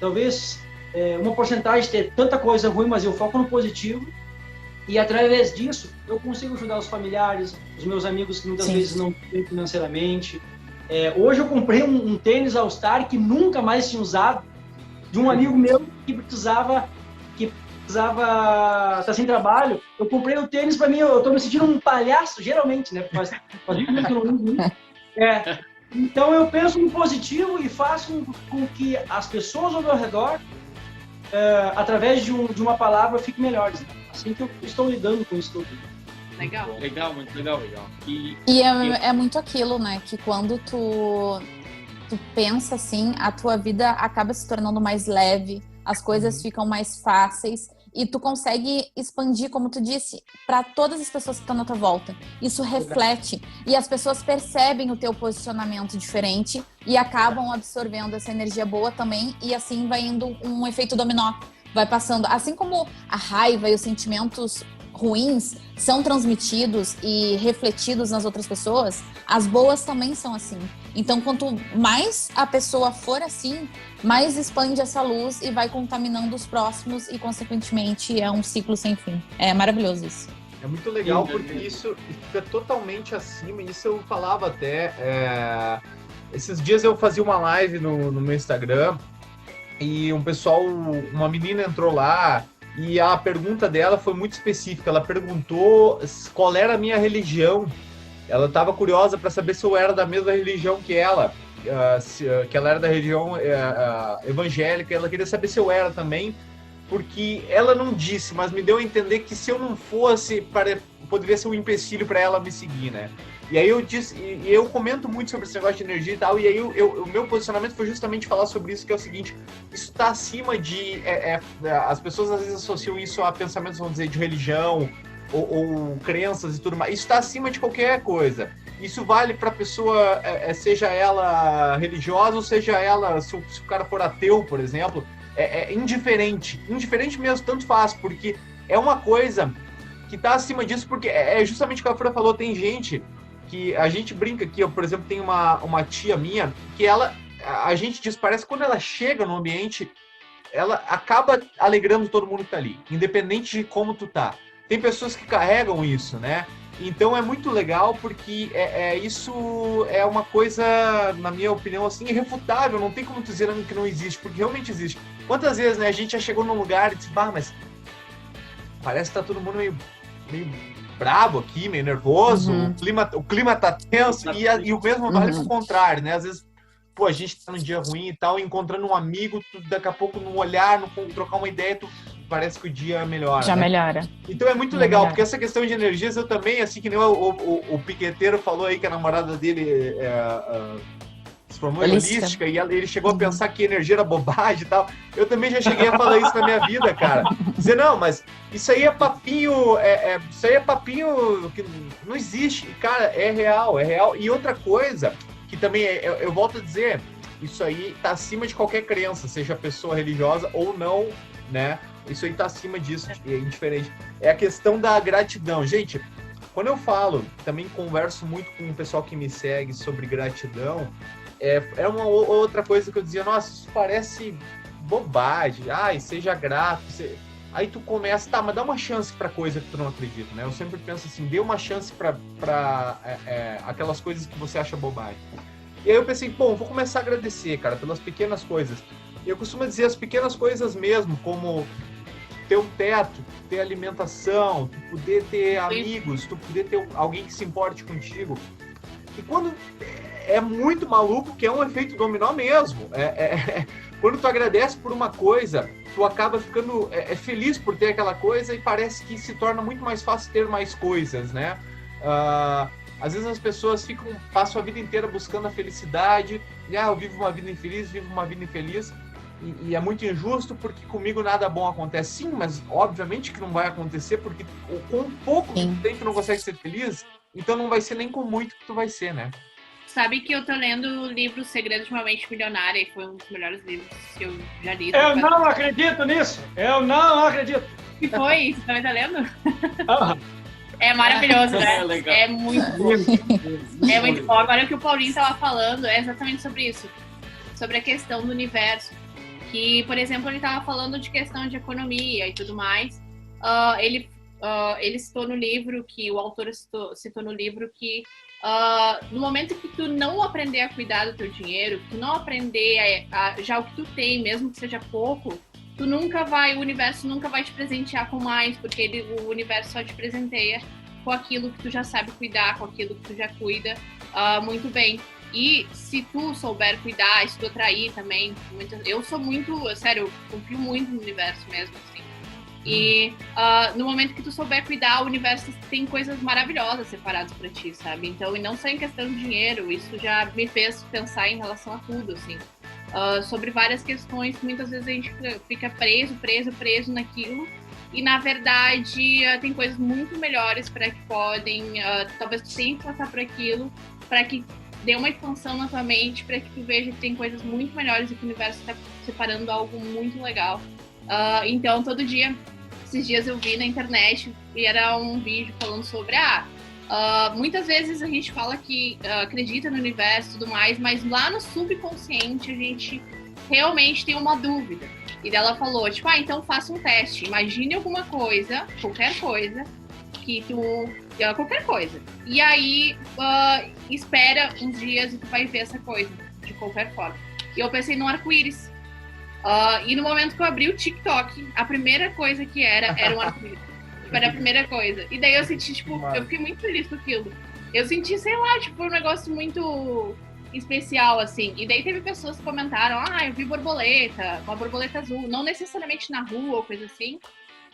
talvez uma porcentagem ter tanta coisa ruim, mas eu foco no positivo. E através disso, eu consigo ajudar os familiares, os meus amigos que muitas vezes não têm financeiramente. Hoje eu comprei um tênis All-Star que nunca mais tinha usado, de um amigo meu que precisava estar sem trabalho. Eu comprei o tênis para mim, eu estou me sentindo um palhaço, geralmente, né? Faz muito que eu não uso. Então eu penso no positivo e faço com que as pessoas ao meu redor, através de uma palavra, fiquem melhores. assim que eu estou lidando com isso tudo.
Legal.
Legal, muito legal.
E é muito aquilo, né? Que quando tu pensa assim, a tua vida acaba se tornando mais leve, as coisas ficam mais fáceis e tu consegue expandir, como tu disse, para todas as pessoas que estão na tua volta. Isso reflete e as pessoas percebem o teu posicionamento diferente e acabam absorvendo essa energia boa também e assim vai indo um efeito dominó. Vai passando, assim como a raiva e os sentimentos ruins são transmitidos e refletidos nas outras pessoas, as boas também são assim. Então, quanto mais a pessoa for assim, mais expande essa luz e vai contaminando os próximos e, consequentemente, é um ciclo sem fim. É maravilhoso isso.
É muito legal porque isso fica totalmente acima, isso eu falava até. Esses dias eu fazia uma live no meu Instagram e uma menina entrou lá e a pergunta dela foi muito específica. Ela perguntou qual era a minha religião. Ela estava curiosa para saber se eu era da mesma religião que ela, que ela era da religião evangélica. Ela queria saber se eu era também, porque ela não disse, mas me deu a entender que se eu não fosse, poderia ser um empecilho para ela me seguir, né? E aí eu disse, e eu comento muito sobre esse negócio de energia e tal, e aí o meu posicionamento foi justamente falar sobre isso, que é o seguinte: isso está acima de... as pessoas às vezes associam isso a pensamentos, vamos dizer, de religião, ou crenças e tudo mais. Isso está acima de qualquer coisa. Isso vale para a pessoa, seja ela religiosa ou seja ela, se o cara for ateu, por exemplo, indiferente mesmo, tanto faz, porque é uma coisa que está acima disso, porque é justamente o que a Fran falou. Tem gente que a gente brinca aqui, eu, por exemplo, tem uma tia minha que a gente diz, parece que quando ela chega no ambiente, ela acaba alegrando todo mundo que tá ali, independente de como tu tá. Tem pessoas que carregam isso, né? Então é muito legal porque isso é uma coisa, na minha opinião, assim, irrefutável. Não tem como tu dizer que não existe, porque realmente existe. Quantas vezes, né, a gente já chegou num lugar e disse, mas parece que tá todo mundo meio brabo aqui, meio nervoso, o clima tá tenso, e o mesmo vale pro contrário, né? Às vezes, a gente tá num dia ruim e tal, encontrando um amigo, daqui a pouco num olhar, trocar uma ideia, parece que o dia melhora.
Já, né? Melhora.
Então é muito legal, porque essa questão de energias, eu também, assim que nem o piqueteiro falou aí que a namorada dele se formou em holística, e ele chegou a pensar que energia era bobagem e tal. Eu também já cheguei a falar isso na minha vida, cara. Dizer, não, mas isso aí é papinho, isso aí é papinho que não existe. Cara, é real. E outra coisa, que também, eu volto a dizer, isso aí tá acima de qualquer crença, seja pessoa religiosa ou não, né? Isso aí tá acima disso, é indiferente. É a questão da gratidão. Gente, quando eu falo, também converso muito com o pessoal que me segue sobre gratidão, é uma outra coisa que eu dizia, nossa, isso parece bobagem, seja grato. Aí tu começa, mas dá uma chance pra coisa que tu não acredita, né? Eu sempre penso assim, dê uma chance pra aquelas coisas que você acha bobagem. E aí eu pensei, vou começar a agradecer, cara, pelas pequenas coisas. E eu costumo dizer as pequenas coisas mesmo, como ter um teto, ter alimentação, tu poder ter amigos, tu poder ter alguém que se importe contigo. E quando é muito maluco, que é um efeito dominó mesmo. Quando tu agradece por uma coisa, tu acaba ficando feliz por ter aquela coisa e parece que se torna muito mais fácil ter mais coisas, né? Às vezes as pessoas passam a vida inteira buscando a felicidade, e eu vivo uma vida infeliz, e é muito injusto porque comigo nada bom acontece. Sim, mas obviamente que não vai acontecer, porque com pouco que tu tem que não consegue ser feliz, então não vai ser nem com muito que tu vai ser, né?
Sabe que eu tô lendo o livro Segredos de uma Mente Milionária, e foi um dos melhores livros que eu já li.
Eu não acredito nisso! Eu não acredito!
Que foi? Você também tá lendo? É maravilhoso, né? É muito bom. É muito bom. Agora o que o Paulinho tava falando é exatamente sobre isso. Sobre a questão do universo. Que, por exemplo, ele tava falando de questão de economia e tudo mais. Ele citou no livro, que o autor citou no livro, que no momento que tu não aprender a cuidar do teu dinheiro, tu não aprender já o que tu tem, mesmo que seja pouco, o universo nunca vai te presentear com mais, porque o universo só te presenteia com aquilo que tu já sabe cuidar, com aquilo que tu já cuida muito bem. E se tu souber cuidar, se tu atrair também, eu sou muito, sério, eu confio muito no universo mesmo, assim. E no momento que tu souber cuidar, o universo tem coisas maravilhosas separadas para ti, sabe? Então, e não só em questão de dinheiro, isso já me fez pensar em relação a tudo, assim. Sobre várias questões que muitas vezes a gente fica preso naquilo. E, na verdade, tem coisas muito melhores para que podem... talvez tu tenha que passar por aquilo para que dê uma expansão na tua mente, para que tu veja que tem coisas muito melhores e que o universo está separando algo muito legal. Então, todo dia, esses dias eu vi na internet e era um vídeo falando sobre... muitas vezes a gente fala que acredita no universo e tudo mais, mas lá no subconsciente a gente realmente tem uma dúvida. E dela falou, tipo, então faça um teste. Imagine alguma coisa, qualquer coisa, qualquer coisa. E aí, espera uns dias e tu vai ver essa coisa, de qualquer forma. E eu pensei no arco-íris. E no momento que eu abri o TikTok, a primeira coisa que era um arco-íris. Era a primeira coisa. E daí eu senti, tipo, eu fiquei muito feliz com aquilo. Eu senti, sei lá, tipo, um negócio muito especial, assim. E daí teve pessoas que comentaram, eu vi borboleta, uma borboleta azul. Não necessariamente na rua ou coisa assim,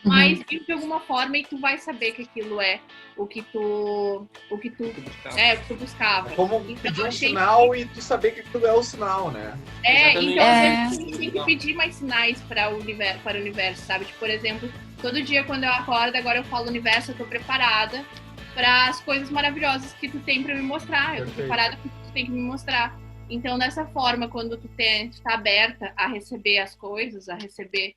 mas viu de alguma forma e tu vai saber que aquilo é o que tu buscava.
Como
então,
pedir um sinal e tu saber que aquilo é o sinal, né?
Então a gente tem que pedir mais sinais para o universo, sabe? Tipo, por exemplo, todo dia quando eu acordo, agora eu falo universo, eu tô preparada para as coisas maravilhosas que tu tem para me mostrar. Eu tô preparada porque tu tem que me mostrar. Então, dessa forma, quando tu tá aberta a receber as coisas, a receber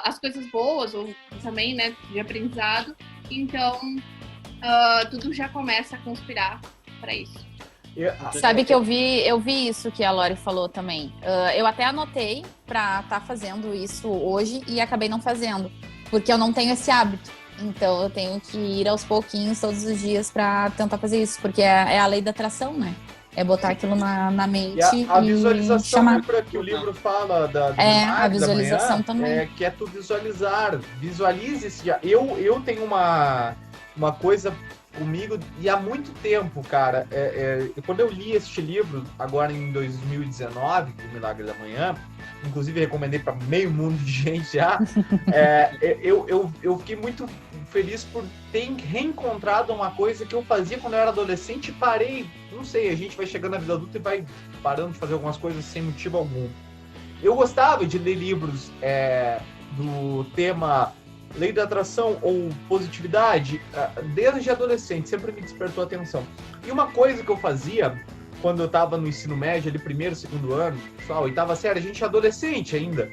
as coisas boas, ou também, né, de aprendizado, então tudo já começa a conspirar para isso.
Sabe que eu vi isso que a Lori falou também. Eu até anotei para estar fazendo isso hoje e acabei não fazendo, porque eu não tenho esse hábito. Então eu tenho que ir aos pouquinhos todos os dias para tentar fazer isso, porque é a lei da atração, né? É botar aquilo na mente
e a visualização,
chamar.
lembra que o livro fala
a visualização também.
Que é tu visualizar. Visualize esse dia. Eu tenho uma coisa comigo e há muito tempo, cara. Quando eu li este livro, agora em 2019, O Milagre da Manhã, inclusive recomendei para meio mundo de gente já, eu fiquei muito feliz por ter reencontrado uma coisa que eu fazia quando eu era adolescente e parei. Não sei, a gente vai chegando na vida adulta e vai parando de fazer algumas coisas sem motivo algum. Eu gostava de ler livros do tema Lei da Atração ou Positividade desde adolescente, sempre me despertou a atenção. E uma coisa que eu fazia quando eu estava no ensino médio, ali primeiro, segundo ano, pessoal, oitava série, a gente é adolescente ainda,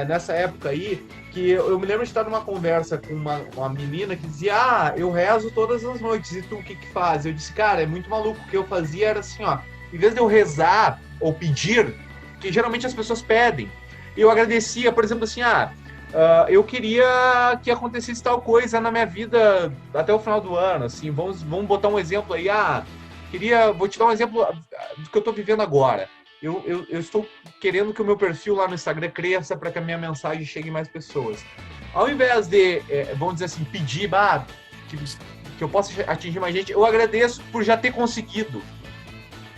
nessa época aí, que eu me lembro de estar numa conversa com uma menina que dizia, eu rezo todas as noites, e tu o que faz? Eu disse, cara, é muito maluco, o que eu fazia era assim, em vez de eu rezar ou pedir, que geralmente as pessoas pedem, eu agradecia, por exemplo, assim, eu queria que acontecesse tal coisa na minha vida até o final do ano, assim, vamos botar um exemplo aí, vou te dar um exemplo do que eu estou vivendo agora. Eu estou querendo que o meu perfil lá no Instagram cresça para que a minha mensagem chegue a mais pessoas. Ao invés de, vamos dizer assim, pedir que eu possa atingir mais gente, eu agradeço por já ter conseguido.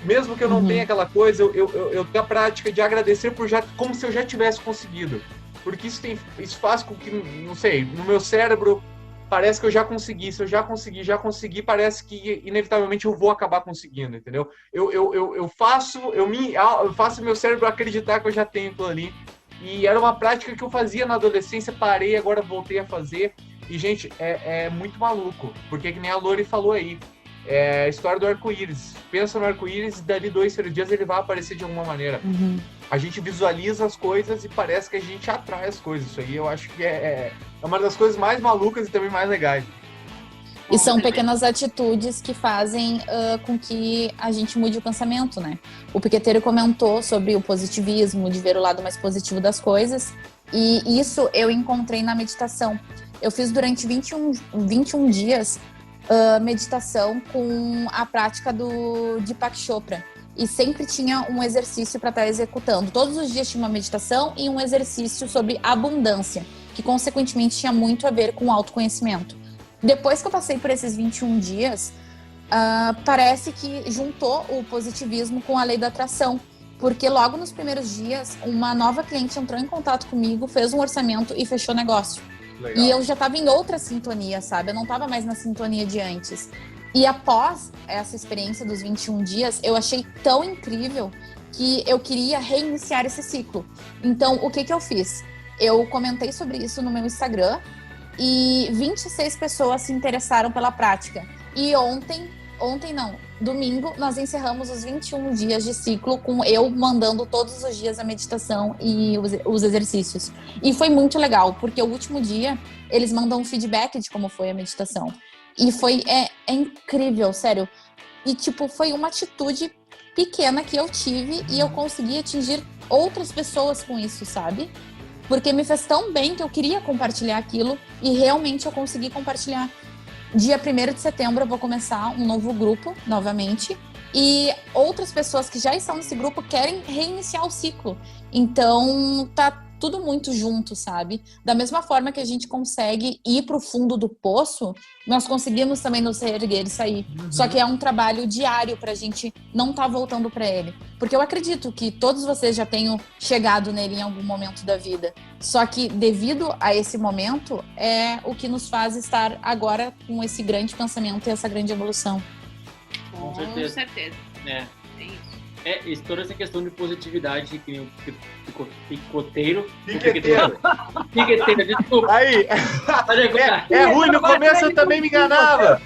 Mesmo que eu não tenha aquela coisa, eu tenho a prática de agradecer como se eu já tivesse conseguido. Porque isso faz com que, não sei, no meu cérebro parece que eu já consegui. Se eu já consegui, parece que inevitavelmente eu vou acabar conseguindo, entendeu? Eu faço meu cérebro acreditar que eu já tenho aquilo ali. E era uma prática que eu fazia na adolescência, parei, agora voltei a fazer. E, gente, é muito maluco, porque que nem a Lori falou aí, a história do arco-íris. Pensa no arco-íris e dali 2, 3 dias ele vai aparecer de alguma maneira. A gente visualiza as coisas e parece que a gente atrai as coisas. Isso aí eu acho que é uma das coisas mais malucas e também mais legais.
E são pequenas atitudes que fazem com que a gente mude o pensamento, né? O Piqueteiro comentou sobre o positivismo, de ver o lado mais positivo das coisas. E isso eu encontrei na meditação. Eu fiz durante 21 dias meditação com a prática do Deepak Chopra. E sempre tinha um exercício para estar executando. Todos os dias tinha uma meditação e um exercício sobre abundância, que consequentemente tinha muito a ver com autoconhecimento. Depois que eu passei por esses 21 dias, parece que juntou o positivismo com a lei da atração. Porque logo nos primeiros dias, uma nova cliente entrou em contato comigo, fez um orçamento e fechou negócio.
Legal.
E eu já tava em outra sintonia, sabe? Eu não tava mais na sintonia de antes. E após essa experiência dos 21 dias, eu achei tão incrível que eu queria reiniciar esse ciclo. Então, o que eu fiz? Eu comentei sobre isso no meu Instagram e 26 pessoas se interessaram pela prática. E domingo, nós encerramos os 21 dias de ciclo com eu mandando todos os dias a meditação e os exercícios. E foi muito legal, porque o último dia eles mandam um feedback de como foi a meditação. E é incrível, sério. E, foi uma atitude pequena que eu tive e eu consegui atingir outras pessoas com isso, sabe? Porque me fez tão bem que eu queria compartilhar aquilo e realmente eu consegui compartilhar. Dia 1º de setembro eu vou começar um novo grupo, novamente, e outras pessoas que já estão nesse grupo querem reiniciar o ciclo. Então, tá tudo muito junto, sabe? Da mesma forma que a gente consegue ir pro fundo do poço, nós conseguimos também nos reerguer e sair. Só que é um trabalho diário pra gente não tá voltando pra ele. Porque eu acredito que todos vocês já tenham chegado nele em algum momento da vida. Só que devido a esse momento, é o que nos faz estar agora com esse grande pensamento e essa grande evolução.
Com certeza.
É isso.
Toda essa questão de positividade que o piqueteiro, desculpa.
Aí, é ruim, no começo eu também me enganava.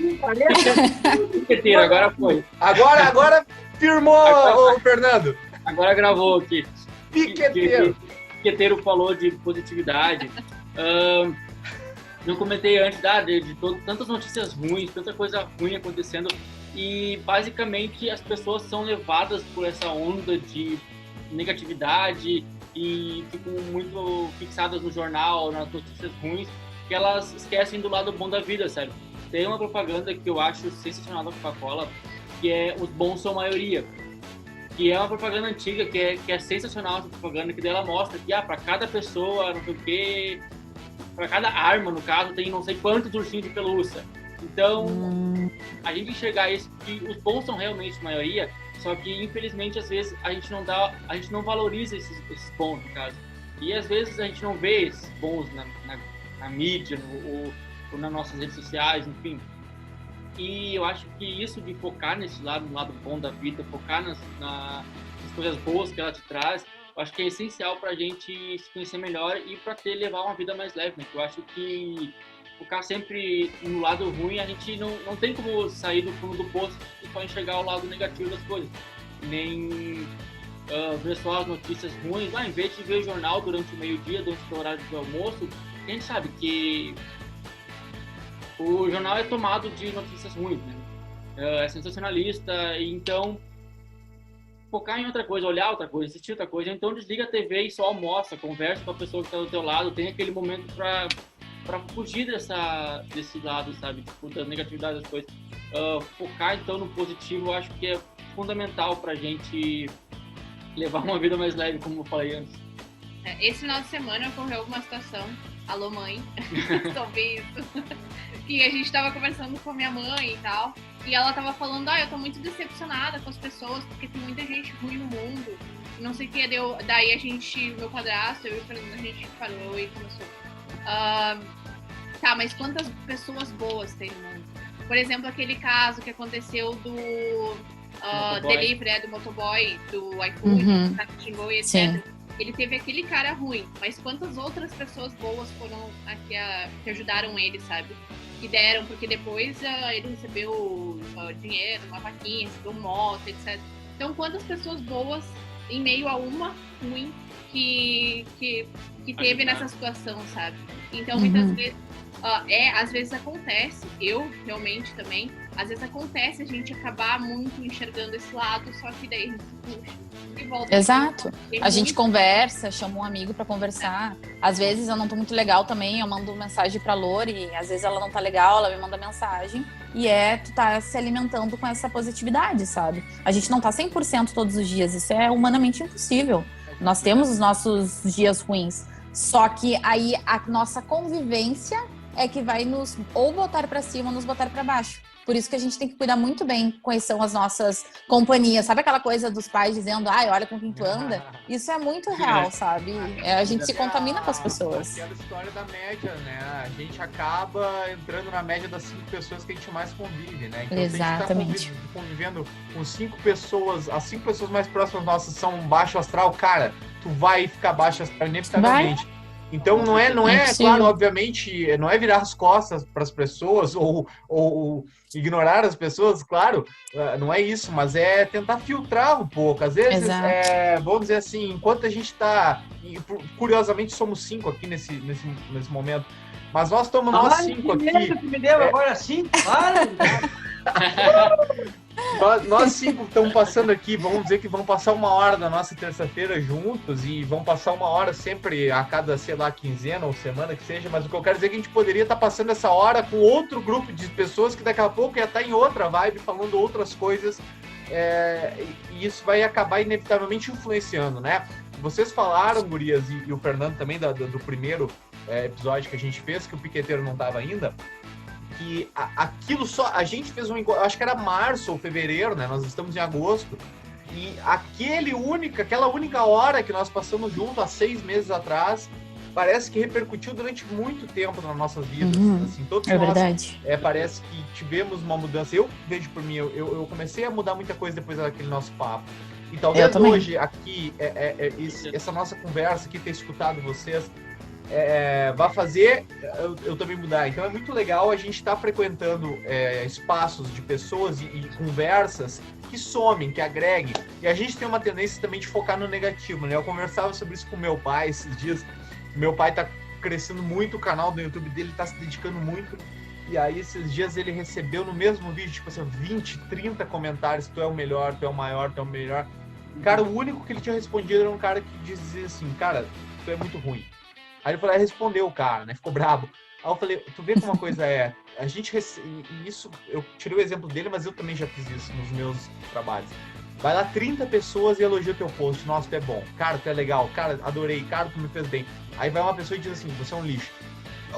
Piqueteiro, agora foi.
Agora firmou, ô Fernando.
Agora gravou aqui.
Piqueteiro.
Piqueteiro falou de positividade. Eu comentei antes de tantas notícias ruins, tanta coisa ruim acontecendo. E, basicamente, as pessoas são levadas por essa onda de negatividade e ficam muito fixadas no jornal, nas notícias ruins, que elas esquecem do lado bom da vida, sabe? Tem uma propaganda que eu acho sensacional da Coca-Cola, que é Os Bons São Maioria, que é uma propaganda antiga, que é sensacional essa propaganda, que daí ela mostra que, para cada pessoa, não sei o quê, para cada arma, no caso, tem não sei quantos ursinhos de pelúcia. Então, a gente enxergar isso, que os bons são realmente maioria, só que, infelizmente, às vezes, a gente não valoriza esses bons, no caso. E, às vezes, a gente não vê esses bons na mídia, ou nas nossas redes sociais, enfim. E eu acho que isso de focar nesse lado, no lado bom da vida, focar nas coisas boas que ela te traz, eu acho que é essencial pra gente se conhecer melhor e pra levar uma vida mais leve, né? Eu acho que focar sempre no lado ruim, a gente não tem como sair do fundo do poço e só enxergar o lado negativo das coisas. Nem ver só as notícias ruins. Em vez de ver o jornal durante o meio-dia, durante o horário do almoço, a gente sabe que o jornal é tomado de notícias ruins, né? É sensacionalista, e então focar em outra coisa, olhar outra coisa, assistir outra coisa. Então desliga a TV e só almoça, conversa com a pessoa que está do teu lado, tem aquele momento para fugir desse lado, sabe? Da negatividade das coisas. Focar, então, no positivo, eu acho que é fundamental pra gente levar uma vida mais leve, como eu falei antes.
Esse final de semana ocorreu uma situação, alô mãe, sobre isso, que a gente tava conversando com a minha mãe e tal, e ela tava falando, eu tô muito decepcionada com as pessoas, porque tem muita gente ruim no mundo, não sei o que, daí a gente, meu padrasto, eu e o Fernando, a gente parou e começou. Mas quantas pessoas boas tem no mundo? Por exemplo, aquele caso que aconteceu do delivery, do motoboy, do iFood, que xingou e etc. Sim. Ele teve aquele cara ruim, mas quantas outras pessoas boas foram que ajudaram ele, sabe? Que deram, porque depois ele recebeu dinheiro, uma vaquinha, recebeu moto, etc. Então, quantas pessoas boas em meio a uma ruim que teve nessa situação, sabe? Então, muitas vezes, às vezes acontece, eu realmente também, às vezes acontece a gente acabar muito enxergando esse lado, só que daí a gente se puxa e volta.
Exato. A gente conversa, chama um amigo pra conversar. Às vezes eu não tô muito legal também, eu mando mensagem pra Lori, às vezes ela não tá legal, ela me manda mensagem. E tu tá se alimentando com essa positividade, sabe? A gente não tá 100% todos os dias, isso é humanamente impossível. Nós temos os nossos dias ruins. Só que aí a nossa convivência é que vai nos ou botar pra cima ou nos botar pra baixo. Por isso que a gente tem que cuidar muito bem quais são as nossas companhias. Sabe aquela coisa dos pais dizendo, ai, olha com quem tu anda? Isso é muito real, sabe? A gente se contamina com as pessoas.
Aquela história da média, né? A gente acaba entrando na média das 5 pessoas que a gente mais convive, né? Então,
exatamente.
Se a gente tá convivendo com 5 pessoas, as 5 pessoas mais próximas nossas são baixo astral, cara, tu vai ficar baixo astral inevitavelmente. Então não é claro, obviamente, não é virar as costas para as pessoas ou ignorar as pessoas, claro, não é isso, mas é tentar filtrar um pouco. Às vezes, vamos dizer assim, enquanto a gente está, curiosamente somos 5 aqui nesse momento, mas nós estamos nós 5 aqui.
Que me deu agora 5, para!
Nós 5 estamos passando aqui, vamos dizer que vão passar 1 hora da nossa terça-feira juntos e vão passar 1 hora sempre a cada, sei lá, quinzena ou semana que seja, mas o que eu quero dizer é que a gente poderia estar passando essa hora com outro grupo de pessoas que daqui a pouco ia estar em outra vibe, falando outras coisas, e isso vai acabar inevitavelmente influenciando, né? Vocês falaram, gurias, e o Fernando também, do primeiro episódio que a gente fez, que o piqueteiro não estava ainda, que aquilo só... A gente fez acho que era março ou fevereiro, né? Nós estamos em agosto. E aquela única hora que nós passamos junto há 6 meses atrás, parece que repercutiu durante muito tempo nas nossas vidas. Assim, todos nós,
verdade.
Parece que tivemos uma mudança. Eu vejo por mim, eu comecei a mudar muita coisa depois daquele nosso papo. E talvez hoje, aqui, essa nossa conversa aqui, ter escutado vocês, vai fazer eu também mudar. Então é muito legal a gente estar frequentando espaços de pessoas e conversas que somem, que agreguem. E a gente tem uma tendência também de focar no negativo, né? Eu conversava sobre isso com meu pai esses dias. Meu pai tá crescendo muito, o canal do YouTube dele tá se dedicando muito. E aí esses dias ele recebeu no mesmo vídeo, tipo assim, 20, 30 comentários: tu é o melhor, tu é o maior, tu é o melhor. Cara, o único que ele tinha respondido era um cara que dizia assim: cara, tu é muito ruim. Aí ele falou, respondeu o cara, né? Ficou brabo. Aí eu falei, tu vê como uma coisa a gente isso, eu tirei o exemplo dele, mas eu também já fiz isso nos meus trabalhos. Vai lá 30 pessoas e elogia o teu post. Nossa, tu é bom. Cara, tu é legal. Cara, adorei. Cara, tu me fez bem. Aí vai uma pessoa e diz assim, você é um lixo.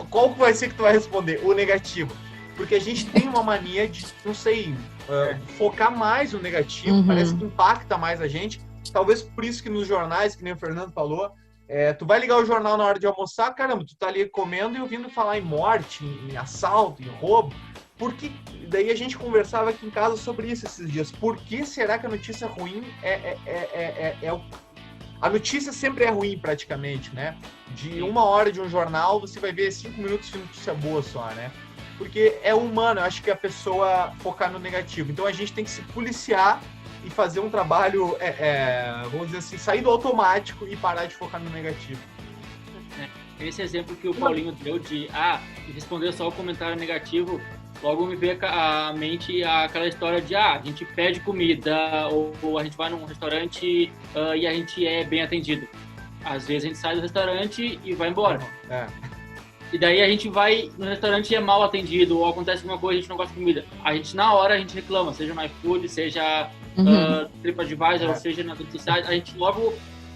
Qual que vai ser que tu vai responder? O negativo. Porque a gente tem uma mania de, não sei, focar mais no negativo. Parece que impacta mais a gente. Talvez por isso que nos jornais, que nem o Fernando falou, tu vai ligar o jornal na hora de almoçar, caramba, tu tá ali comendo e ouvindo falar em morte, em assalto, em roubo. Porque daí a gente conversava aqui em casa sobre isso esses dias. Por que será que a notícia ruim a notícia sempre é ruim, praticamente, né? De 1 hora de um jornal, você vai ver 5 minutos de notícia boa só, né? Porque é humano, eu acho que a pessoa focar no negativo. Então a gente tem que se policiar e fazer um trabalho, vamos dizer assim, sair do automático e parar de focar no negativo.
Esse exemplo que o Paulinho deu de responder só o comentário negativo, logo me veio à mente aquela história de a gente pede comida ou a gente vai num restaurante e a gente é bem atendido. Às vezes a gente sai do restaurante e vai embora. E daí a gente vai no restaurante e é mal atendido, ou acontece alguma coisa, a gente não gosta de comida. A gente, na hora, a gente reclama, seja no iFood, seja TripAdvisor, ou seja nas redes sociais, a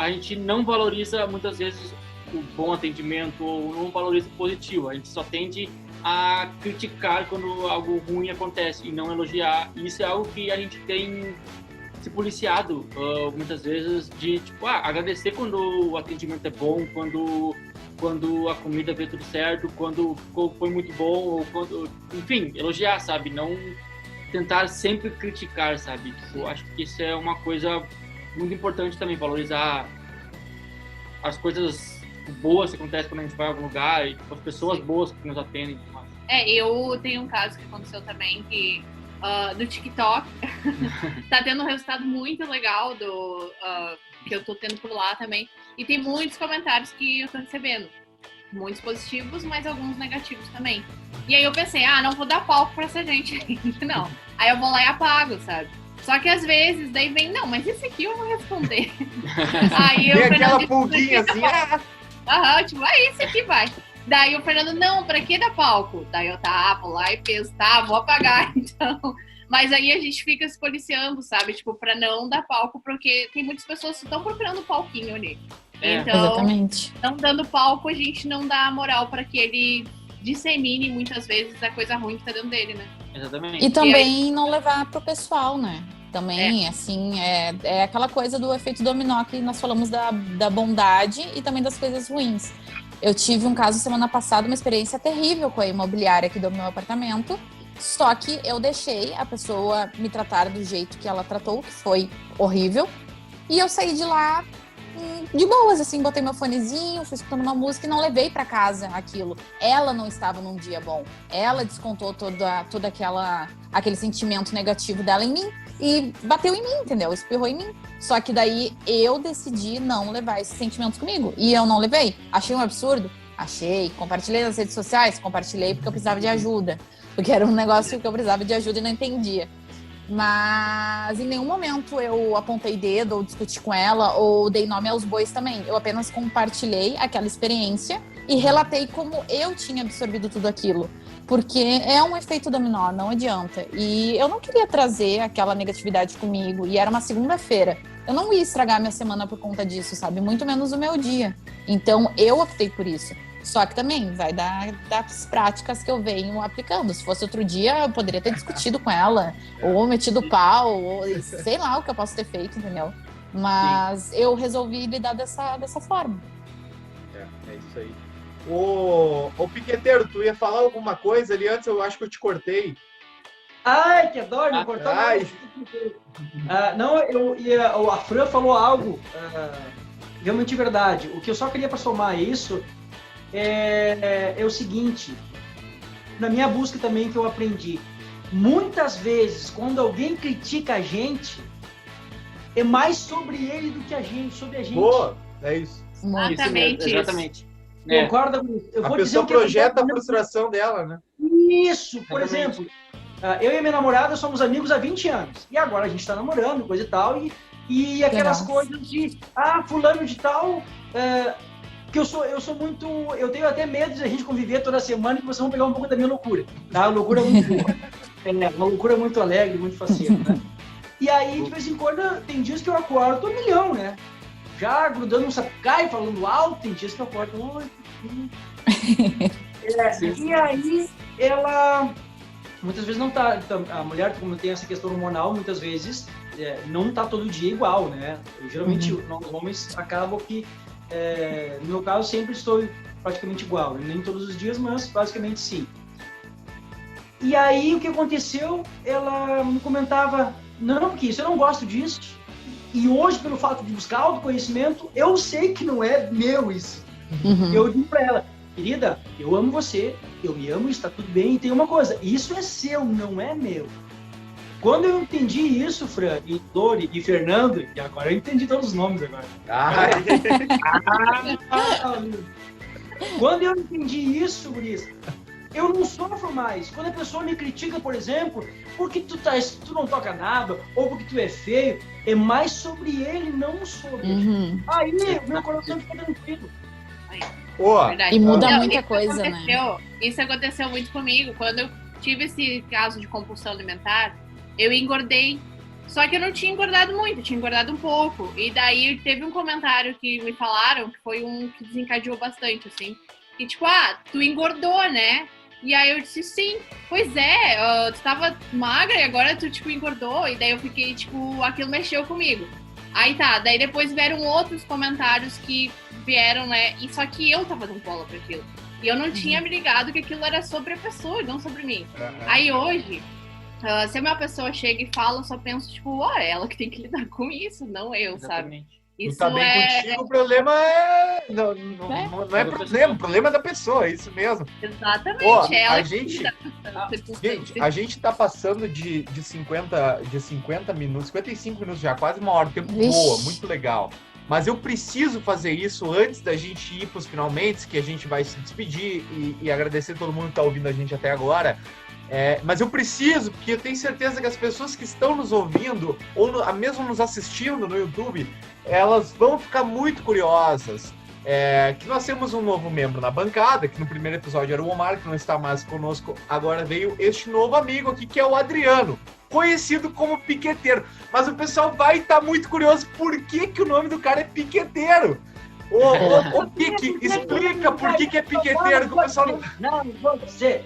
gente não valoriza muitas vezes o bom atendimento, ou não valoriza o positivo. A gente só tende a criticar quando algo ruim acontece e não elogiar. E isso é algo que a gente tem se policiado muitas vezes de tipo, agradecer quando o atendimento é bom, quando a comida veio tudo certo, quando foi muito bom, ou enfim, elogiar, sabe? Não tentar sempre criticar, sabe? Tipo, acho que isso é uma coisa muito importante também, valorizar as coisas boas que acontecem quando a gente vai a algum lugar e as pessoas boas que nos atendem.
Eu tenho um caso que aconteceu também que do TikTok tá tendo um resultado muito legal que eu tô tendo por lá também. E tem muitos comentários que eu tô recebendo. Muitos positivos, mas alguns negativos também. E aí eu pensei, não vou dar palco pra essa gente. Não. Aí eu vou lá e apago, sabe? Só que às vezes, daí vem, não, mas esse aqui eu vou responder. Aí
tem aquela pulguinha assim,
tipo, esse aqui vai. Daí o Fernando, não, pra que dar palco? Daí eu, vou lá e penso, vou apagar, então... Mas aí a gente fica se policiando, sabe? Tipo, pra não dar palco, porque tem muitas pessoas que estão procurando palquinho ali. Então,
exatamente.
Não dando palco, a gente não dá moral pra que ele dissemine muitas vezes a coisa ruim que tá dentro dele, né?
Exatamente.
E também não levar pro pessoal, né? Também, assim, é aquela coisa do efeito dominó que nós falamos da bondade e também das coisas ruins. Eu tive um caso semana passada, uma experiência terrível com a imobiliária aqui do meu apartamento, só que eu deixei a pessoa me tratar do jeito que ela tratou, que foi horrível, e eu saí de lá de boas, assim, botei meu fonezinho, fui escutando uma música e não levei pra casa aquilo. Ela não estava num dia bom. Ela descontou todo aquele sentimento negativo dela em mim e bateu em mim, entendeu? Espirrou em mim. Só que daí eu decidi não levar esses sentimentos comigo. E eu não levei. Achei um absurdo? Achei. Compartilhei nas redes sociais? Compartilhei porque eu precisava de ajuda. Porque era um negócio que eu precisava de ajuda e não entendia. Mas em nenhum momento eu apontei dedo ou discuti com ela ou dei nome aos bois também. Eu apenas compartilhei aquela experiência e relatei como eu tinha absorvido tudo aquilo. Porque é um efeito dominó, não adianta. E eu não queria trazer aquela negatividade comigo. E era uma segunda-feira. Eu não ia estragar minha semana por conta disso, sabe? Muito menos o meu dia. Então eu optei por isso. Só que também vai das práticas que eu venho aplicando. Se fosse outro dia, eu poderia ter discutido com ela, ou metido pau, ou sei lá o que eu posso ter feito, entendeu? Mas eu resolvi lidar dessa forma.
É isso aí. Ô Piqueteiro, tu ia falar alguma coisa ali antes? Eu acho que eu te cortei.
Ai, que dó, não cortou nada. Não, a Fran falou algo realmente verdade. O que eu só queria para somar isso é o seguinte, na minha busca também que eu aprendi, muitas vezes quando alguém critica a gente, é mais sobre ele do que sobre a gente.
Boa, é isso.
Exatamente.
Concorda com isso? Eu vou
pessoa
dizer
projeta a frustração dela, né?
Isso, por exemplo, eu e minha namorada somos amigos há 20 anos, e agora a gente tá namorando, coisa e tal, e aquelas coisas de, fulano de tal... que eu sou muito... Eu tenho até medo de a gente conviver toda semana e vocês vão pegar um pouco da minha loucura, tá? A loucura é muito boa. Uma loucura muito alegre, muito faceira, né? E aí, de vez em quando, tem dias que eu acordo um milhão, né? Já grudando um sapucaí, falando alto, tem dias que eu acordo... E aí, ela... Muitas vezes não tá... A mulher, como tem essa questão hormonal, muitas vezes não tá todo dia igual, né? Geralmente, os homens acabam que... no meu caso, sempre estou praticamente igual. Nem todos os dias, mas basicamente sim. E aí, o que aconteceu? Ela me comentava, não, porque isso eu não gosto disso. E hoje, pelo fato de buscar autoconhecimento, eu sei que não é meu isso. Eu digo pra ela, querida, eu amo você, eu me amo, está tudo bem. E tem uma coisa, isso é seu, não é meu. Quando eu entendi isso, Fran, e Dori, e Fernando, e agora eu entendi todos os nomes agora. Quando eu entendi isso, Guris, eu não sofro mais. Quando a pessoa me critica, por exemplo, porque tu não toca nada, ou porque tu é feio, é mais sobre ele, não sobre ele. Aí, meu coração fica tranquilo.
E muda muita coisa, né?
Isso aconteceu muito comigo. Quando eu tive esse caso de compulsão alimentar, eu engordei. Só que eu não tinha engordado muito, eu tinha engordado um pouco. E daí teve um comentário que me falaram, que foi um que desencadeou bastante, assim. Que tipo, tu engordou, né? E aí eu disse, sim, pois é, tu tava magra e agora tu, tipo, engordou. E daí eu fiquei, tipo, aquilo mexeu comigo. Aí tá, daí depois vieram outros comentários que vieram, né? E só que eu tava dando bola pra aquilo. E eu não tinha me ligado que aquilo era sobre a pessoa, não sobre mim. Aí hoje... se uma pessoa chega e fala, eu só penso, tipo, é ela que tem que lidar com isso, não eu, sabe? Isso
tá bem contigo, o problema não é problema, o problema é da pessoa, é isso mesmo.
Exatamente,
a gente tá passando de 50 minutos, 55 minutos já, quase uma hora, o tempo voa, muito legal. Mas eu preciso fazer isso antes da gente ir pros finalmente, que a gente vai se despedir e agradecer a todo mundo que tá ouvindo a gente até agora. Mas eu preciso, porque eu tenho certeza que as pessoas que estão nos ouvindo, ou mesmo nos assistindo no YouTube, elas vão ficar muito curiosas. Que nós temos um novo membro na bancada, que no primeiro episódio era o Omar, que não está mais conosco, agora veio este novo amigo aqui, que é o Adriano, conhecido como Piqueteiro. Mas o pessoal vai estar muito curioso por que o nome do cara é Piqueteiro. Ô, Pique, explica por que é piqueteiro, que o pessoal não...
Não vou dizer.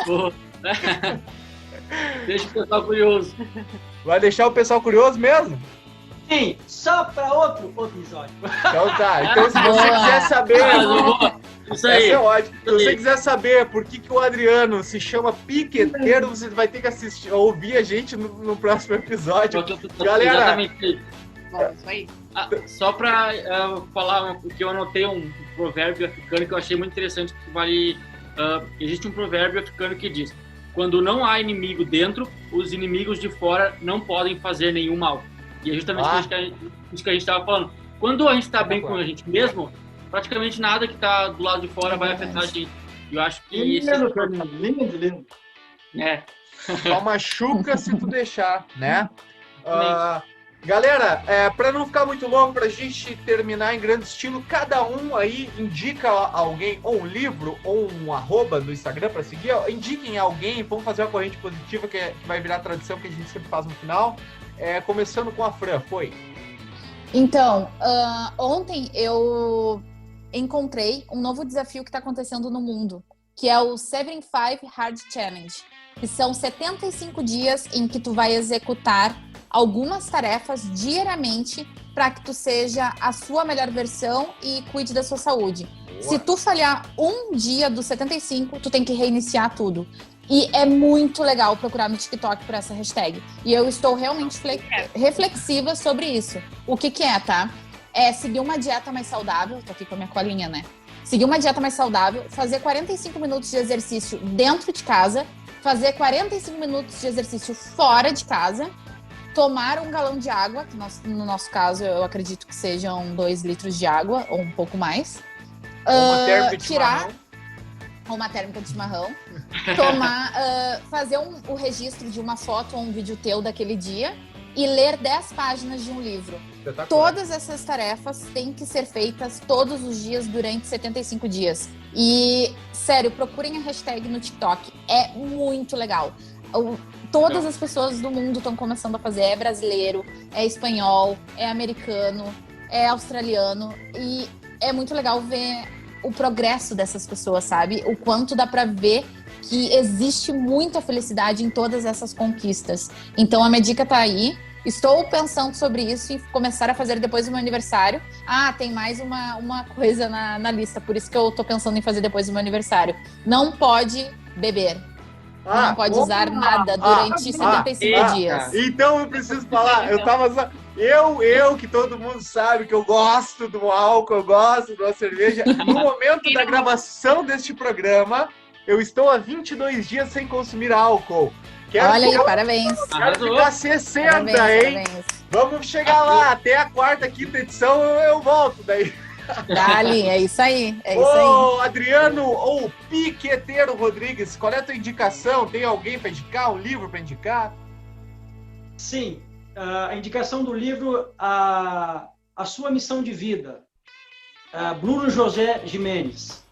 Pô. Deixa o pessoal curioso.
Vai deixar o pessoal curioso mesmo?
Sim, só para outro episódio.
Então tá. Então se você quiser saber...
Isso aí.
Essa é ótimo. Se você quiser saber por que o Adriano se chama piqueteiro, você vai ter que ouvir a gente no próximo episódio. Galera...
Exatamente.
Bom, isso aí.
Só para falar, porque eu anotei um provérbio africano que eu achei muito interessante, que vale... existe um provérbio africano que diz: quando não há inimigo dentro, os inimigos de fora não podem fazer nenhum mal. E é justamente isso que a gente estava falando. Quando a gente está bem com a gente mesmo, praticamente nada que está do lado de fora vai afetar a gente. Eu acho que isso é
lindo.
Só machuca se tu deixar, né? Galera, para não ficar muito longo, para a gente terminar em grande estilo, cada um aí indica alguém, ou um livro, ou um @ no Instagram para seguir. Indiquem alguém, vamos fazer uma corrente positiva que vai virar tradição que a gente sempre faz no final. Começando com a Fran, foi?
Então, ontem eu encontrei um novo desafio que está acontecendo no mundo, que é o 75 Hard Challenge, que são 75 dias em que tu vai executar algumas tarefas diariamente para que tu seja a sua melhor versão e cuide da sua saúde. Boa. Se tu falhar um dia dos 75, tu tem que reiniciar tudo. E é muito legal procurar no TikTok por essa hashtag. E eu estou realmente reflexiva sobre isso. O que é, tá? É seguir uma dieta mais saudável. Tô aqui com a minha colinha, né? Seguir uma dieta mais saudável, fazer 45 minutos de exercício dentro de casa, fazer 45 minutos de exercício fora de casa, tomar 1 galão de água, que no nosso caso eu acredito que sejam 2 litros de água, ou um pouco mais.
Uma térmica de
tirar uma térmica de chimarrão. Fazer o registro de uma foto ou um vídeo teu daquele dia e ler 10 páginas de um livro. Todas essas tarefas têm que ser feitas todos os dias durante 75 dias. E, sério, procurem a hashtag no TikTok. É muito legal. Todas as pessoas do mundo estão começando a fazer. É brasileiro, é espanhol, é americano, é australiano. E é muito legal ver o progresso dessas pessoas, sabe? O quanto dá pra ver que existe muita felicidade em todas essas conquistas. Então a minha dica tá aí. Estou pensando sobre isso e começar a fazer depois do meu aniversário. Tem mais uma coisa na lista, por isso que eu tô pensando em fazer depois do meu aniversário. Não pode beber. Não pode usar nada durante 75 dias.
Então eu preciso falar, eu que todo mundo sabe que eu gosto do álcool, eu gosto de uma cerveja. No momento da gravação deste programa, eu estou há 22 dias sem consumir álcool.
Olha aí, parabéns.
Quero ficar 60, parabéns, hein? Parabéns. Vamos chegar lá, até a 4ª, 5ª edição eu volto daí.
Dali, é isso aí.
Adriano ou Piqueteiro Rodrigues, qual é a tua indicação? Tem alguém para indicar? Um livro para indicar?
Sim, a indicação do livro A Sua Missão de Vida, Bruno José Gimenez.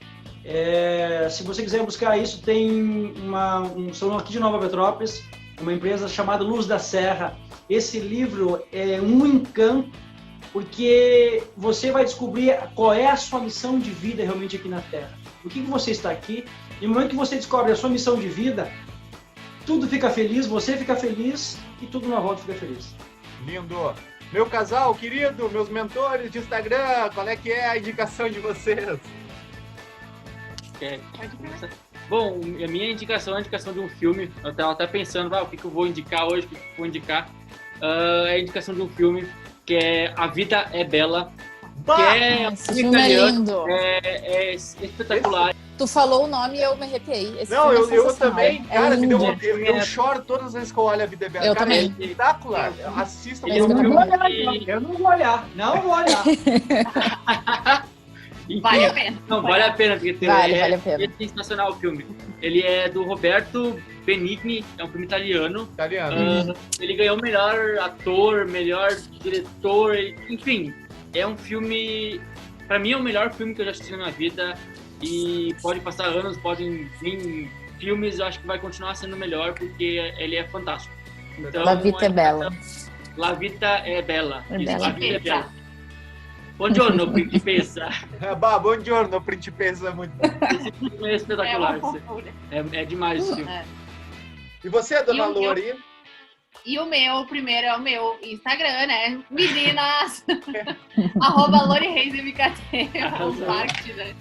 Se você quiser buscar isso, tem um salão aqui de Nova Petrópolis, uma empresa chamada Luz da Serra. Esse livro é um encanto, porque você vai descobrir qual é a sua missão de vida realmente aqui na Terra. Por que você está aqui? E no momento que você descobre a sua missão de vida, tudo fica feliz, você fica feliz e tudo na volta fica feliz.
Lindo! Meu casal querido, meus mentores de Instagram, qual é que é a indicação de vocês?
Bom, a minha indicação é a indicação de um filme. Eu estava até pensando, o que eu vou indicar hoje, o que eu vou indicar. É a indicação de um filme que é A Vida é Bela, que é
esse filme é lindo.
É espetacular.
Tu falou o nome e eu me arrepiei.
Eu também, cara, eu choro todas as vezes que eu olho A Vida é Bela.
Eu
cara,
também.
É espetacular. Assista.
Eu não vou olhar.
Vale a pena.
Não, vale a pena, porque
vale a pena.
É sensacional o filme. Ele é do Roberto Benigni, é um filme italiano. Ele ganhou melhor ator, melhor diretor, enfim. É um filme, pra mim é o melhor filme que eu já assisti na minha vida. E pode passar anos, podem vir filmes, eu acho que vai continuar sendo melhor, porque ele é fantástico. Então,
A Vida é Bela.
La vita é bela.
É
Isso,
bela.
a vida é bela. Buongiorno, principessa.
Bom giorno, principessa, muito bom.
Esse filme é
É
espetacular.
uma fofura.
É demais esse filme.
E você, dona
E o-
Lori?
E o meu, primeiro, é o meu Instagram, né? Meninas! @Lori Reis MKT, o marketing, né?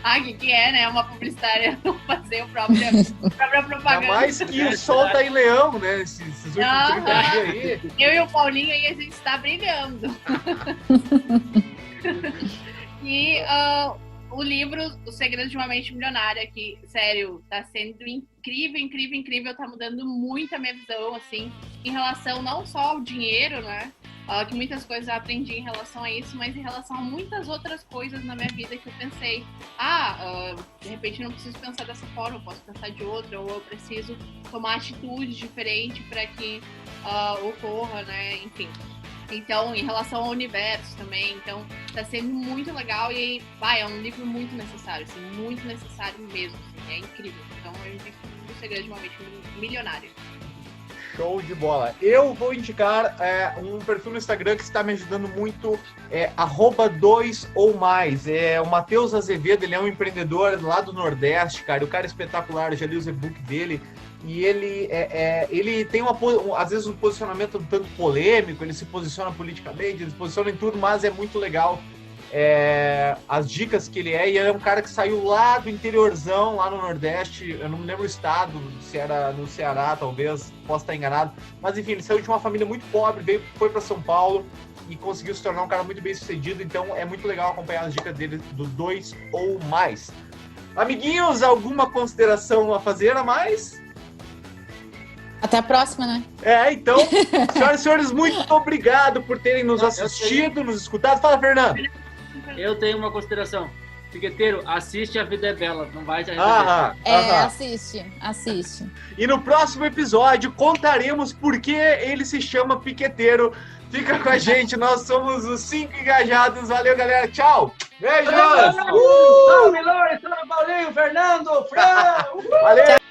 Ah, que é, né? Uma publicitária fazer a própria
Ainda
propaganda.
mais que o sol tá em leão, né? Esses últimos 30 dias aí.
Eu e o Paulinho aí, a gente está brilhando. E o livro O Segredo de uma Mente Milionária, que, sério, tá sendo incrível, incrível, incrível. Tá mudando muito a minha visão, assim, em relação não só ao dinheiro, né? Que muitas coisas eu aprendi em relação a isso, mas em relação a muitas outras coisas na minha vida que eu pensei, de repente eu não preciso pensar dessa forma, eu posso pensar de outra, ou eu preciso tomar atitude diferente para que ocorra, né? Enfim. Então, em relação ao universo também, então tá sendo muito legal e é um livro muito necessário, assim, muito necessário mesmo, assim, é incrível. Então, eu indico O Segredo de uma Mente Milionária.
Show de bola. Eu vou indicar um perfil no Instagram que está me ajudando muito, @2ou mais. É o Matheus Azevedo, ele é um empreendedor lá do Nordeste, cara. O cara é espetacular, eu já li os e-book dele. E ele tem às vezes um posicionamento um tanto polêmico, ele se posiciona politicamente, ele se posiciona em tudo, mas é muito legal as dicas que ele e ele é um cara que saiu lá do interiorzão, lá no Nordeste, eu não me lembro o estado, se era no Ceará, talvez, posso estar enganado, mas enfim, ele saiu de uma família muito pobre, foi para São Paulo e conseguiu se tornar um cara muito bem sucedido, então é muito legal acompanhar as dicas dele do 2 ou mais. Amiguinhos, alguma consideração a fazer a mais?
Até a próxima, né?
Então, senhoras e senhores, muito obrigado por terem nos assistido, nos escutado. Fala, Fernando.
Eu tenho uma consideração. Piqueteiro, assiste A Vida é Bela, não vai se arrepender.
Assiste.
E no próximo episódio contaremos por que ele se chama Piqueteiro. Fica com a gente, nós somos os 5 engajados. Valeu, galera. Tchau. Beijos.
Salve, Lori, salve, Paulinho, Fernando, Fran!
Valeu.